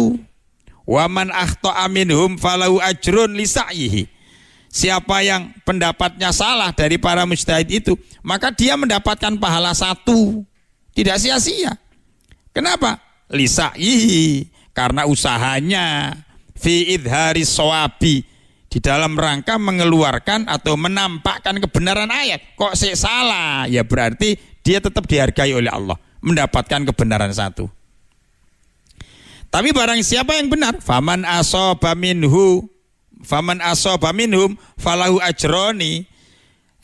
Waman akhto'a minhum falahu ajrun lisaihi. Siapa yang pendapatnya salah dari para mujtahid itu, maka dia mendapatkan pahala 1. Tidak sia-sia. Kenapa? Lisaihi, karena usahanya fi idharis shawabi, di dalam rangka mengeluarkan atau menampakkan kebenaran ayat. Kok saya salah? Ya berarti dia tetap dihargai oleh Allah, mendapatkan kebenaran 1. Tapi barang siapa yang benar, faman asoba minhum falahu ajroni.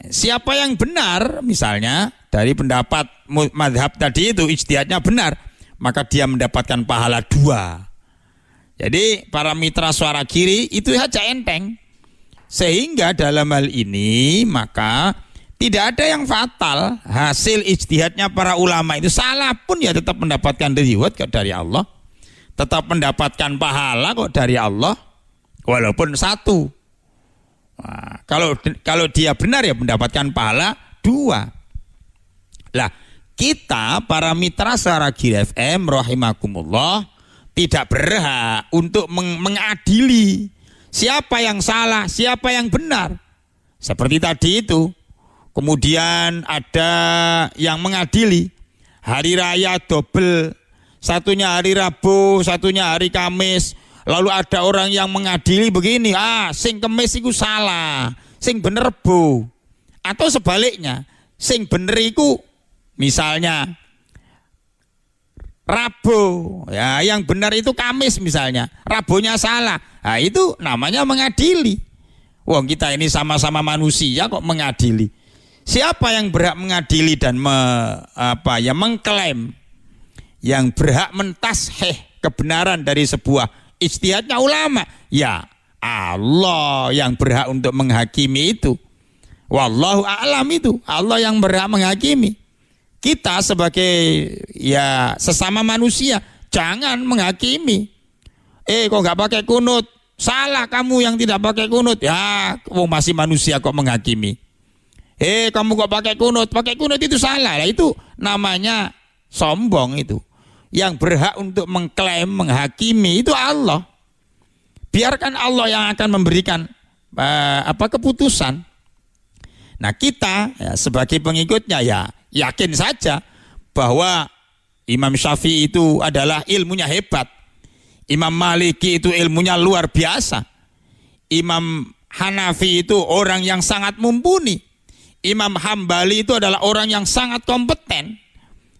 Siapa yang benar, misalnya dari pendapat madhab tadi itu ijtihadnya benar, maka dia mendapatkan pahala 2. Jadi para mitra Suara Giri itu saja enteng. Sehingga dalam hal ini maka tidak ada yang fatal. Hasil ijtihadnya para ulama itu salah pun ya tetap mendapatkan reward dari Allah, tetap mendapatkan pahala kok dari Allah, walaupun 1. Nah, kalau dia benar ya mendapatkan pahala 2. Lah, kita para mitra Suara Giri FM rahimakumullah tidak berhak untuk mengadili siapa yang salah, siapa yang benar. Seperti tadi itu, kemudian ada yang mengadili hari raya double, satunya hari Rabu, satunya hari Kamis. Lalu ada orang yang mengadili begini, sing Kamis itu salah, sing bener bu. Atau sebaliknya, sing bener itu misalnya Rabu, ya yang benar itu Kamis misalnya, Rabunya salah. Nah, itu namanya mengadili. Wong kita ini sama-sama manusia kok mengadili. Siapa yang berhak mengadili dan mengklaim, yang berhak mentasheh kebenaran dari sebuah ijtihadnya ulama? Ya Allah yang berhak untuk menghakimi itu. Wallahu a'lam, itu Allah yang berhak menghakimi. Kita sebagai ya sesama manusia jangan menghakimi. Kok nggak pakai kunut? Salah kamu yang tidak pakai kunut. Ya, masih manusia kok menghakimi. Kamu kok pakai kunut? Pakai kunut itu salah. Nah, itu namanya sombong itu. Yang berhak untuk mengklaim, menghakimi itu Allah. Biarkan Allah yang akan memberikan keputusan. Nah kita ya, sebagai pengikutnya ya yakin saja bahwa Imam Syafi'i itu adalah ilmunya hebat. Imam Maliki itu ilmunya luar biasa. Imam Hanafi itu orang yang sangat mumpuni. Imam Hambali itu adalah orang yang sangat kompeten.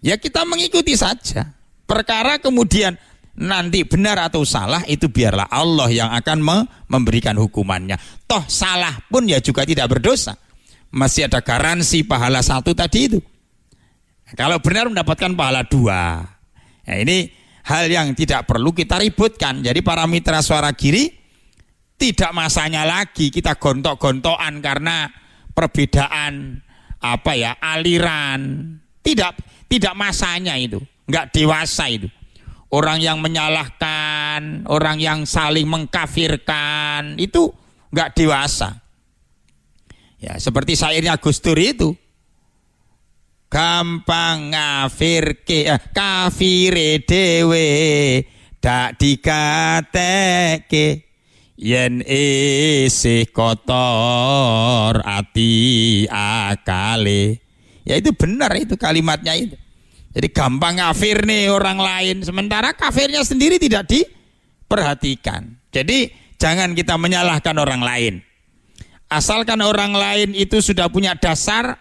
Ya kita mengikuti saja. Perkara kemudian nanti benar atau salah itu biarlah Allah yang akan memberikan hukumannya. Toh salah pun ya juga tidak berdosa. Masih ada garansi pahala 1 tadi itu. Kalau benar mendapatkan pahala 2. Nah, ini hal yang tidak perlu kita ributkan. Jadi para mitra Suara Giri tidak masanya lagi kita gontok-gontokan karena perbedaan aliran. Tidak masanya itu. Enggak dewasa itu. Orang yang menyalahkan, orang yang saling mengkafirkan itu enggak dewasa. Ya, seperti syairnya Gus Dur itu. Gampang ngafirke kafire dewe dak dikateke yen isih kotor ati akale. Ya itu benar itu kalimatnya itu. Jadi gampang ngafir nih orang lain sementara kafirnya sendiri tidak diperhatikan. Jadi jangan kita menyalahkan orang lain. Asalkan orang lain itu sudah punya dasar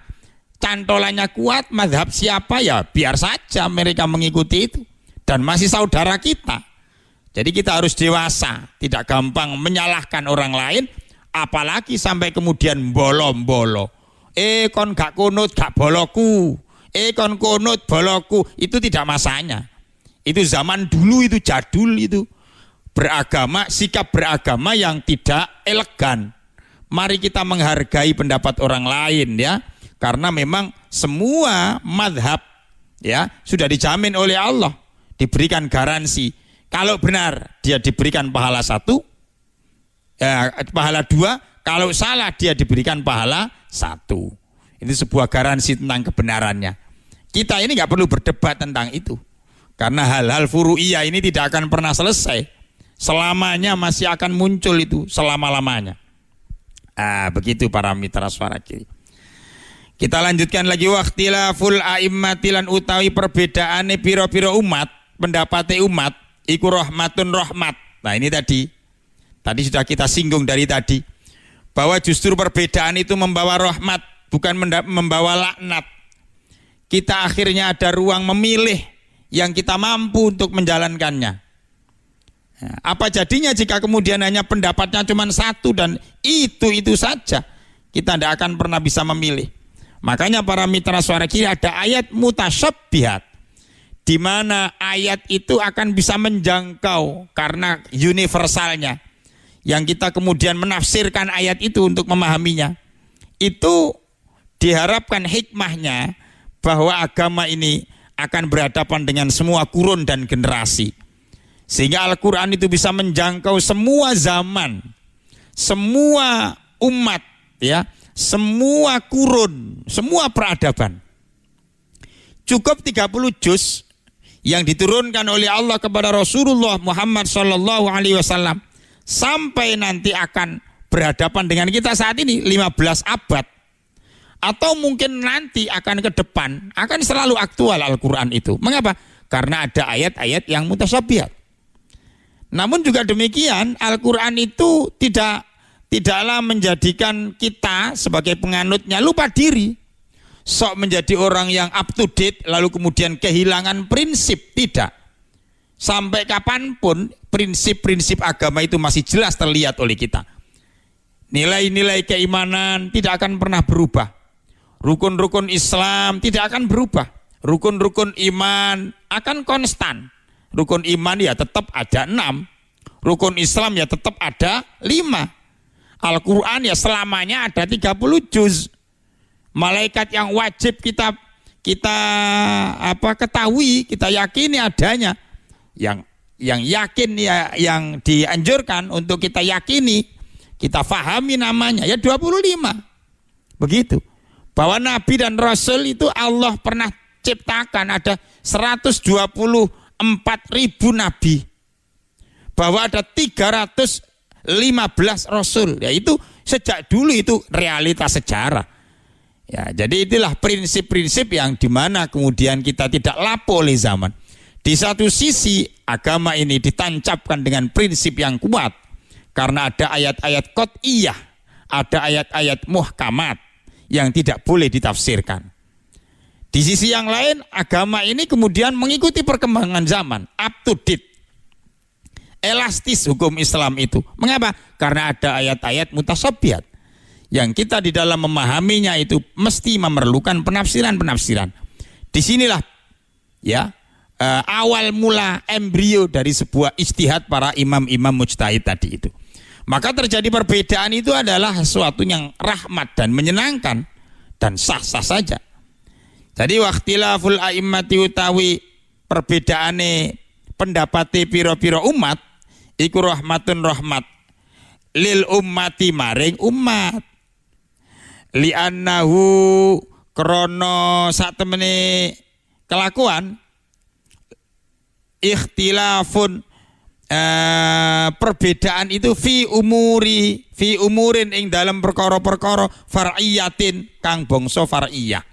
cantolannya kuat, mazhab siapa ya biar saja mereka mengikuti itu. Dan masih saudara kita. Jadi kita harus dewasa, tidak gampang menyalahkan orang lain, apalagi sampai kemudian bolo-bolo. Kon gak kunut gak boloku, kon kunut boloku, itu tidak masanya. Itu zaman dulu, itu jadul itu. Beragama, sikap beragama yang tidak elegan. Mari kita menghargai pendapat orang lain ya. Karena memang semua madhab ya sudah dijamin oleh Allah, diberikan garansi. Kalau benar dia diberikan pahala 1, pahala 2. Kalau salah dia diberikan pahala 1. Itu sebuah garansi tentang kebenarannya. Kita ini nggak perlu berdebat tentang itu, karena hal-hal furu'iyah ini tidak akan pernah selesai. Selamanya masih akan muncul itu selama-lamanya. Begitu para mitra Suara Giri. Kita lanjutkan lagi waqtilaful a'immatilan utawi perbedaane pira-pira umat, pendapate umat iku rahmatun rahmat. Nah, ini tadi sudah kita singgung dari tadi bahwa justru perbedaan itu membawa rahmat, bukan membawa laknat. Kita akhirnya ada ruang memilih yang kita mampu untuk menjalankannya. Apa jadinya jika kemudian hanya pendapatnya cuma 1 dan itu saja? Kita tidak akan pernah bisa memilih. Makanya para mitra Suara Giri ada ayat mutasyabbihat, di mana ayat itu akan bisa menjangkau karena universalnya. Yang kita kemudian menafsirkan ayat itu untuk memahaminya. Itu diharapkan hikmahnya bahwa agama ini akan berhadapan dengan semua kurun dan generasi. Sehingga Al-Quran itu bisa menjangkau semua zaman, semua umat, ya, semua kurun, semua peradaban. Cukup 30 juz yang diturunkan oleh Allah kepada Rasulullah Muhammad SAW sampai nanti akan berhadapan dengan kita saat ini 15 abad. Atau mungkin nanti akan ke depan akan selalu aktual Al-Quran itu. Mengapa? Karena ada ayat-ayat yang mutasyabihat. Namun juga demikian Al-Quran itu tidaklah menjadikan kita sebagai penganutnya lupa diri, sok menjadi orang yang up to date lalu kemudian kehilangan prinsip. Tidak. Sampai kapanpun prinsip-prinsip agama itu masih jelas terlihat oleh kita. Nilai-nilai keimanan tidak akan pernah berubah. Rukun-rukun Islam tidak akan berubah. Rukun-rukun iman akan konstan. Rukun iman ya tetap ada 6. Rukun Islam ya tetap ada 5. Al-Quran ya selamanya ada 30 juz. Malaikat yang wajib kita ketahui, kita yakini adanya. Yang yakin ya, yang dianjurkan untuk kita yakini, kita fahami namanya ya 25. Begitu. Bahwa Nabi dan Rasul itu Allah pernah ciptakan ada 124.000 Nabi. Bahwa ada 315 Rasul, yaitu sejak dulu itu realitas sejarah. Ya, jadi itulah prinsip-prinsip yang dimana kemudian kita tidak lapor oleh zaman. Di satu sisi agama ini ditancapkan dengan prinsip yang kuat karena ada ayat-ayat qat'iyah, ada ayat-ayat muhkamat yang tidak boleh ditafsirkan. Di sisi yang lain agama ini kemudian mengikuti perkembangan zaman, up to date. Elastis hukum Islam itu. Mengapa? Karena ada ayat-ayat mutasyabihat yang kita di dalam memahaminya itu mesti memerlukan penafsiran-penafsiran. Disinilah ya awal mula embrio dari sebuah ijtihad para imam-imam mujtahid tadi itu. Maka terjadi perbedaan itu adalah sesuatu yang rahmat dan menyenangkan dan sah-sah saja. Jadi waqtilaful a'immati utawi perbedaane pendapate piro-piro umat iku rahmatun rahmat lil ummati maring umat. Li'annahu krono sak temene kelakuan ikhtilafun perbedaan itu fi umurin ing dalam perkara-perkara far'iyatin kang bangsa far'iyah.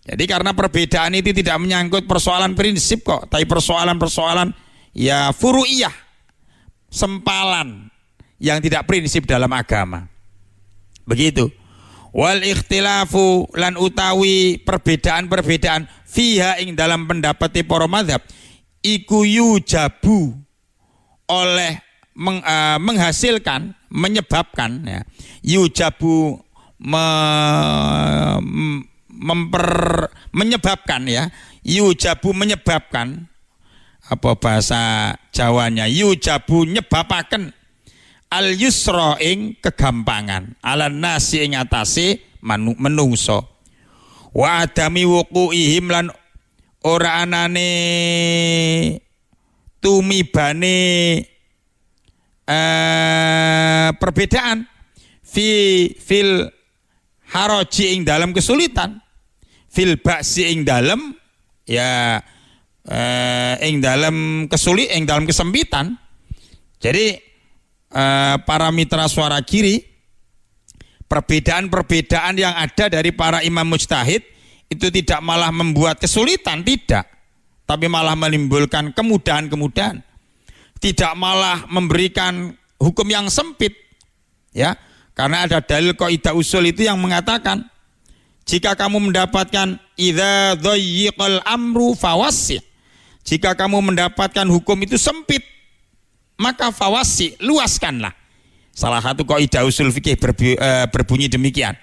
Jadi karena perbedaan itu tidak menyangkut persoalan prinsip kok, tapi persoalan-persoalan ya furu'iyah, sempalan yang tidak prinsip dalam agama. Begitu. Wal ikhtilafu lan utawi perbedaan-perbedaan fiha ing dalam pendapat para mazhab iku yujabu oleh menghasilkan, menyebabkan ya, yujabu menyebabkan ya, yujabu menyebabkan, apa bahasa Jawanya, yujabu nyebabaken al yusra ing kegampangan ala nasi ing atase menungso wa adami wuqu'ihim lan ora anane tumibane perbedaan fil haraji ing dalam kesulitan, fil ba'si ing dalam ya ing dalam ing dalam kesempitan. Jadi para mitra suara kiri, perbedaan-perbedaan yang ada dari para imam mujtahid itu tidak malah membuat kesulitan, tidak, tapi malah menimbulkan kemudahan-kemudahan, tidak malah memberikan hukum yang sempit, ya, karena ada dalil kaidah usul itu yang mengatakan jika kamu mendapatkan idza dhayyiqal amru fawassi', jika kamu mendapatkan hukum itu sempit maka fawassi', luaskanlah. Salah satu kaidah usul fikih berbunyi demikian.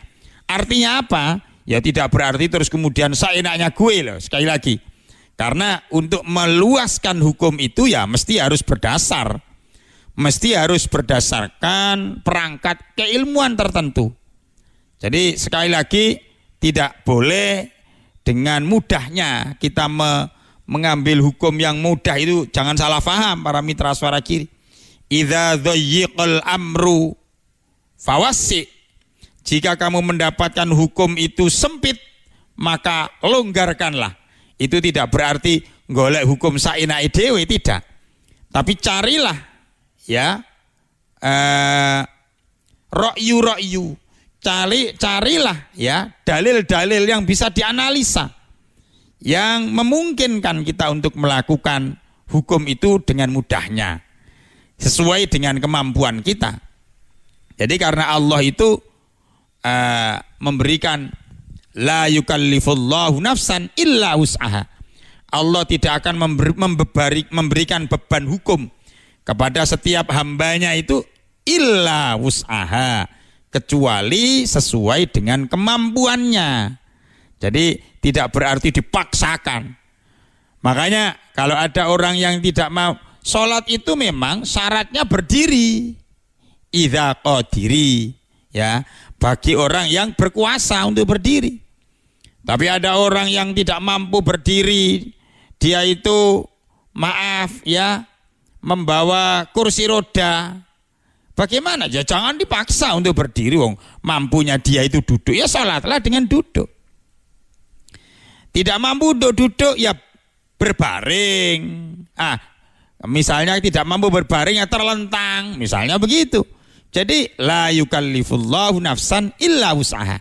Artinya apa? Ya tidak berarti terus kemudian seenaknya gue loh, sekali lagi. Karena untuk meluaskan hukum itu ya mesti harus berdasarkan perangkat keilmuan tertentu. Jadi sekali lagi tidak boleh dengan mudahnya kita mengambil hukum yang mudah itu, jangan salah paham para mitra suara kiri. Idza dhayyiqal amru fawassi', jika kamu mendapatkan hukum itu sempit maka longgarkanlah. Itu tidak berarti golek hukum saenake dhewe, tidak. Tapi carilah ya ra'yu, carilah ya dalil-dalil yang bisa dianalisa, yang memungkinkan kita untuk melakukan hukum itu dengan mudahnya, sesuai dengan kemampuan kita. Jadi karena Allah itu memberikan la yukallifullahu nafsan illa wus'aha. Allah tidak akan memberikan beban hukum kepada setiap hambanya itu illa wus'aha, kecuali sesuai dengan kemampuannya. Jadi tidak berarti dipaksakan. Makanya kalau ada orang yang tidak mau sholat itu memang syaratnya berdiri, idza qadiri, ya, bagi orang yang berkuasa untuk berdiri. Tapi ada orang yang tidak mampu berdiri, dia itu maaf ya membawa kursi roda. Bagaimana? Ya jangan dipaksa untuk berdiri, wong mampunya dia itu duduk, ya sholatlah dengan duduk. Tidak mampu untuk duduk ya berbaring. Misalnya tidak mampu berbaring ya terlentang, misalnya begitu. Jadi la yukallifullahu nafsan illa wus'aha.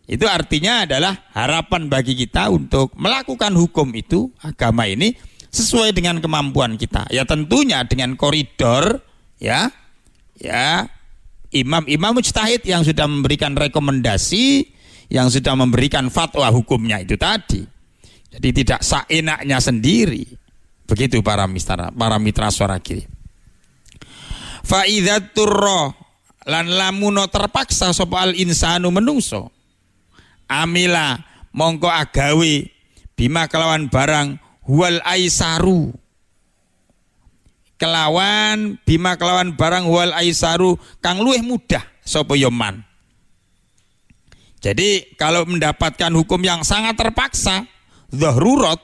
Itu artinya adalah harapan bagi kita untuk melakukan hukum itu, agama ini sesuai dengan kemampuan kita. Ya tentunya dengan koridor ya imam-imam mujtahid yang sudah memberikan rekomendasi, yang sudah memberikan fatwa hukumnya itu tadi. Jadi tidak seenaknya sendiri. Begitu para mitra suara kiri. Fa idza turra lan lamuno terpaksa sapa al insanu menungso amila mongko agawe bima kelawan barang huwal aisaru kelawan bima kelawan barang huwal aisaru kang luwih mudah sapa yoman. Jadi kalau mendapatkan hukum yang sangat terpaksa dharurat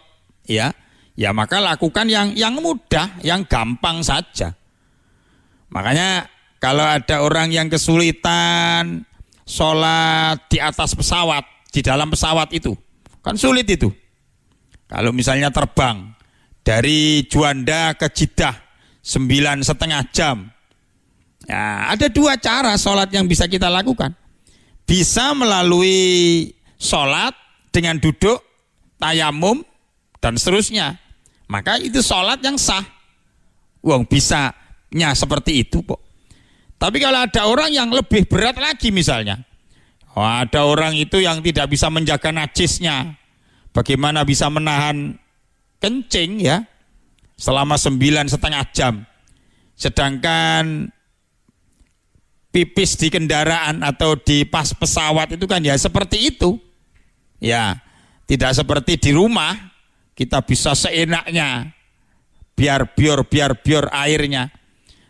ya maka lakukan yang mudah, yang gampang saja. Makanya kalau ada orang yang kesulitan sholat di atas pesawat, di dalam pesawat itu, kan sulit itu. Kalau misalnya terbang dari Juanda ke Jeddah 9,5 jam, ya, ada dua cara sholat yang bisa kita lakukan. Bisa melalui sholat dengan duduk, tayamum, dan seterusnya. Maka itu sholat yang sah. Wong bisanya seperti itu kok. Tapi kalau ada orang yang lebih berat lagi misalnya, ada orang itu yang tidak bisa menjaga najisnya, bagaimana bisa menahan kencing ya selama 9,5 jam, sedangkan pipis di kendaraan atau di pas pesawat itu kan ya seperti itu ya, tidak seperti di rumah kita bisa seenaknya biar bior airnya.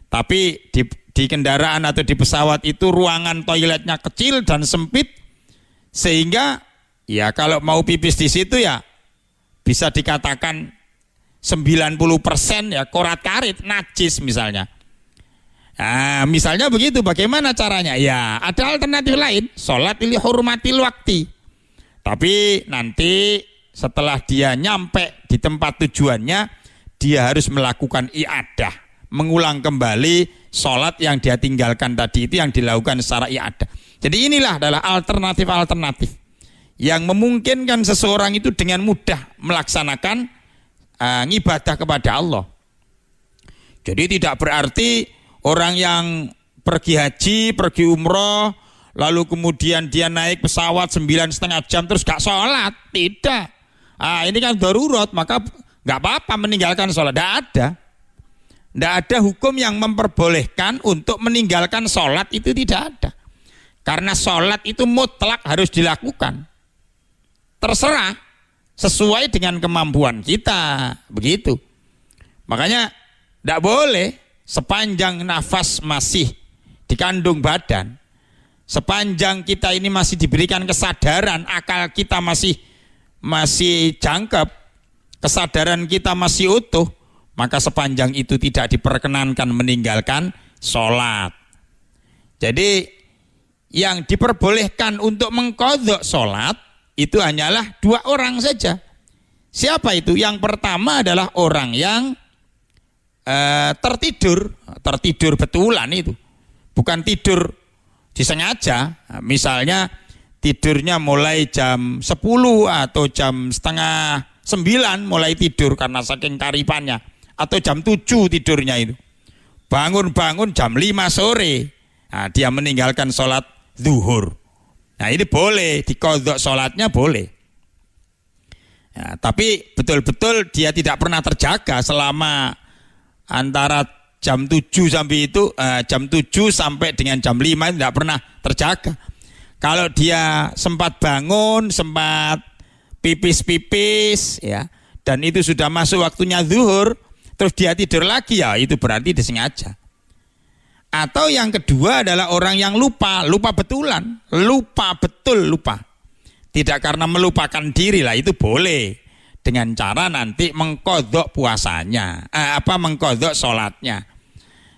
Tapi di kendaraan atau di pesawat itu ruangan toiletnya kecil dan sempit, sehingga ya kalau mau pipis di situ ya bisa dikatakan 90% ya korat-karit najis misalnya. Nah, misalnya begitu, bagaimana caranya? Ya ada alternatif lain, sholat li hurmatil wakti. Tapi nanti setelah dia nyampe di tempat tujuannya, dia harus melakukan i'adah, mengulang kembali sholat yang dia tinggalkan tadi itu yang dilakukan secara i'adah. Jadi inilah adalah alternatif-alternatif yang memungkinkan seseorang itu dengan mudah melaksanakan ibadah kepada Allah. Jadi tidak berarti orang yang pergi haji, pergi umroh, lalu kemudian dia naik pesawat 9,5 jam terus gak sholat. Tidak. Ini kan darurat, maka gak apa-apa meninggalkan sholat. Tidak ada hukum yang memperbolehkan untuk meninggalkan sholat, itu tidak ada. Karena sholat itu mutlak harus dilakukan. Terserah, sesuai dengan kemampuan kita. Begitu. Makanya tidak boleh sepanjang nafas masih dikandung badan, sepanjang kita ini masih diberikan kesadaran, akal kita masih jangkep, kesadaran kita masih utuh, maka sepanjang itu tidak diperkenankan meninggalkan sholat. Jadi yang diperbolehkan untuk mengqadha sholat itu hanyalah 2 orang saja. Siapa itu? Yang pertama adalah orang yang tertidur betulan itu, bukan tidur disengaja. Misalnya tidurnya mulai jam 10 atau jam 8:30 mulai tidur karena saking karipannya, atau jam 7 tidurnya itu, bangun jam 5 sore, nah, dia meninggalkan sholat zuhur. Nah ini boleh, diqadha sholatnya boleh. Ya, tapi betul-betul dia tidak pernah terjaga selama antara jam 7 sampai dengan jam 5 tidak pernah terjaga. Kalau dia sempat bangun, sempat pipis ya, dan itu sudah masuk waktunya zuhur, terus dia tidur lagi, ya itu berarti disengaja. Atau yang kedua adalah orang yang lupa betulan, lupa. Tidak karena melupakan diri lah, itu boleh dengan cara nanti mengqadha puasanya, mengqadha sholatnya.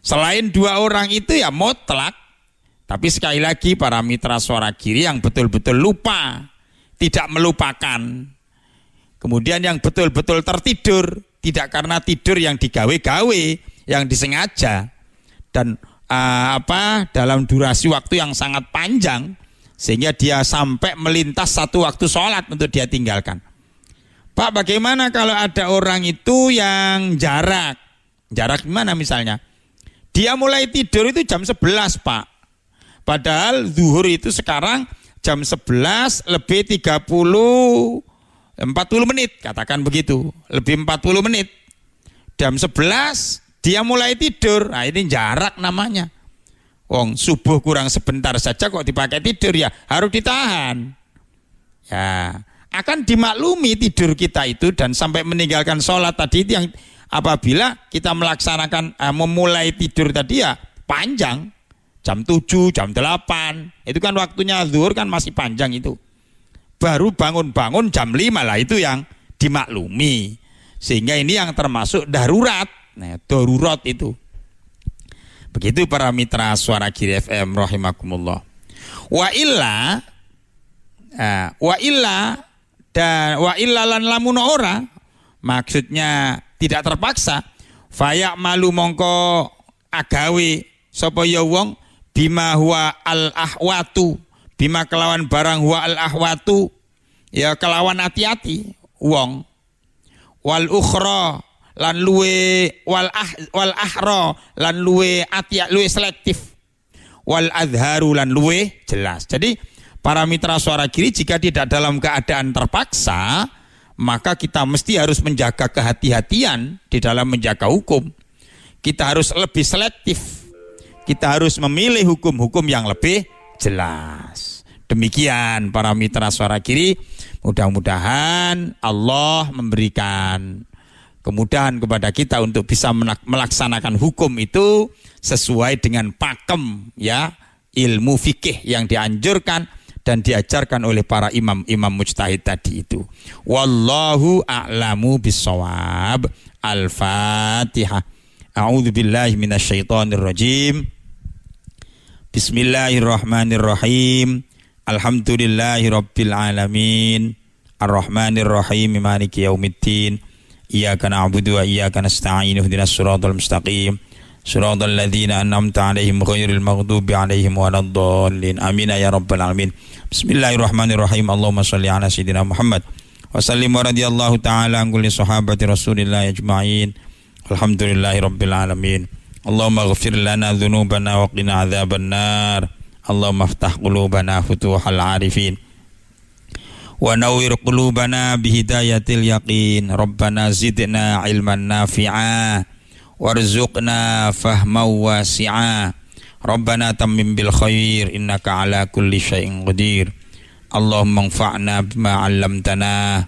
Selain 2 orang itu ya mutlak. Tapi sekali lagi para mitra suara kiri yang betul-betul lupa, tidak melupakan. Kemudian yang betul-betul tertidur, tidak karena tidur yang digawe-gawe, yang disengaja. Dan dalam durasi waktu yang sangat panjang sehingga dia sampai melintas satu waktu sholat untuk dia tinggalkan. Pak, bagaimana kalau ada orang itu yang jarak gimana misalnya? Dia mulai tidur itu jam 11 Pak. Padahal zuhur itu sekarang jam 11 lebih 40 menit, katakan begitu, lebih 40 menit. Jam 11 dia mulai tidur, nah ini jarak namanya. Wong subuh kurang sebentar saja kok dipakai tidur, ya harus ditahan. Ya, akan dimaklumi tidur kita itu dan sampai meninggalkan sholat tadi itu yang apabila kita melaksanakan memulai tidur tadi ya panjang, jam 7, jam 8, itu kan waktunya zuhur kan masih panjang itu. Baru bangun-bangun jam 5 lah itu yang dimaklumi. Sehingga ini yang termasuk darurat. Nah, darurat itu. Begitu para mitra Suara Giri FM rahimakumullah. Wa illa lan lamun ora, maksudnya tidak terpaksa, fayak malu mongko agawe sapa ya wong bima huwa al ahwatu, bima kelawan barang huwa al ahwatu, ya kelawan hati-hati wong, wal ukhra lan luwe wal ahra lan luwe luwe selektif, wal adharu lan luwe jelas. Jadi para mitra Suara Giri jika tidak dalam keadaan terpaksa, maka kita mesti harus menjaga kehati-hatian di dalam menjaga hukum. Kita harus lebih selektif. Kita harus memilih hukum-hukum yang lebih jelas. Demikian para mitra Suara Giri, mudah-mudahan Allah memberikan kemudahan kepada kita untuk bisa melaksanakan hukum itu sesuai dengan pakem ya ilmu fikih yang dianjurkan dan diajarkan oleh para imam-imam mujtahid tadi itu. Wallahu a'lamu bissawab. Al-Fatihah. A'udzu billahi minasyaitonir rajim. Bismillahirrahmanirrahim. Alhamdulillahi rabbil alamin. Arrahmanir rahim maliki yaumiddin. Iyyaka na'budu wa iyyaka nasta'in. Ihdinas siratal mustaqim. Siratal ladzina an'amta 'alaihim ghairil maghdubi 'alaihim waladdallin. Amin ya rabbal alamin. Bismillahirrahmanirrahim. Allahumma shalli ala sayyidina Muhammad wa sallim wa radhiyallahu ta'ala an kulli sahabati Rasulillah ajma'in. Alhamdulillahi rabbil alamin. Allahumma ighfir lana dhunubana wa qina adzabannar. Allahumma iftah qulubana futuhal arifin. Wa nawwir qulubana bihidayatil yaqin. Rabbana zidna ilman nafi'a warzuqna fahman wasi'a. Rabbana tammim bil khair innaka ala kulli syai'in qadir. Allahumma anfa'na bima 'allamtana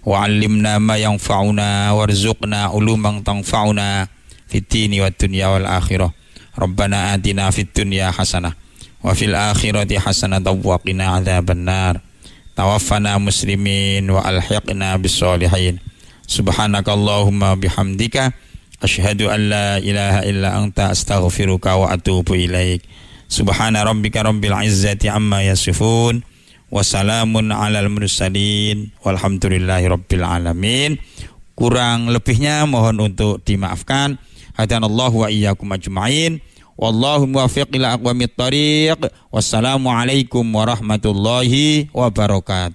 wa 'allimna ma yanfa'una warzuqna uluman tanfa'una fid dini wad dunya wal akhirah. Rabbana atina fid dunya hasanah wa fil akhirati hasanah wa qina adzabannar. Tawaffana muslimin wa alhiqna bis solihin. Subhanakallahumma bihamdika asyhadu an la ilaha illa anta astaghfiruka wa atubu ilaik. Subhana rabbika rabbil izzati amma yasifun wa salamun alal mursalin walhamdulillahi rabbil alamin. Kurang lebihnya mohon untuk dimaafkan. Hadanallahu wa iyyakum ajma'in. Wallahu muwaffiq ila aqwamit thariq. Wassalamu alaikum warahmatullahi wabarakatuh.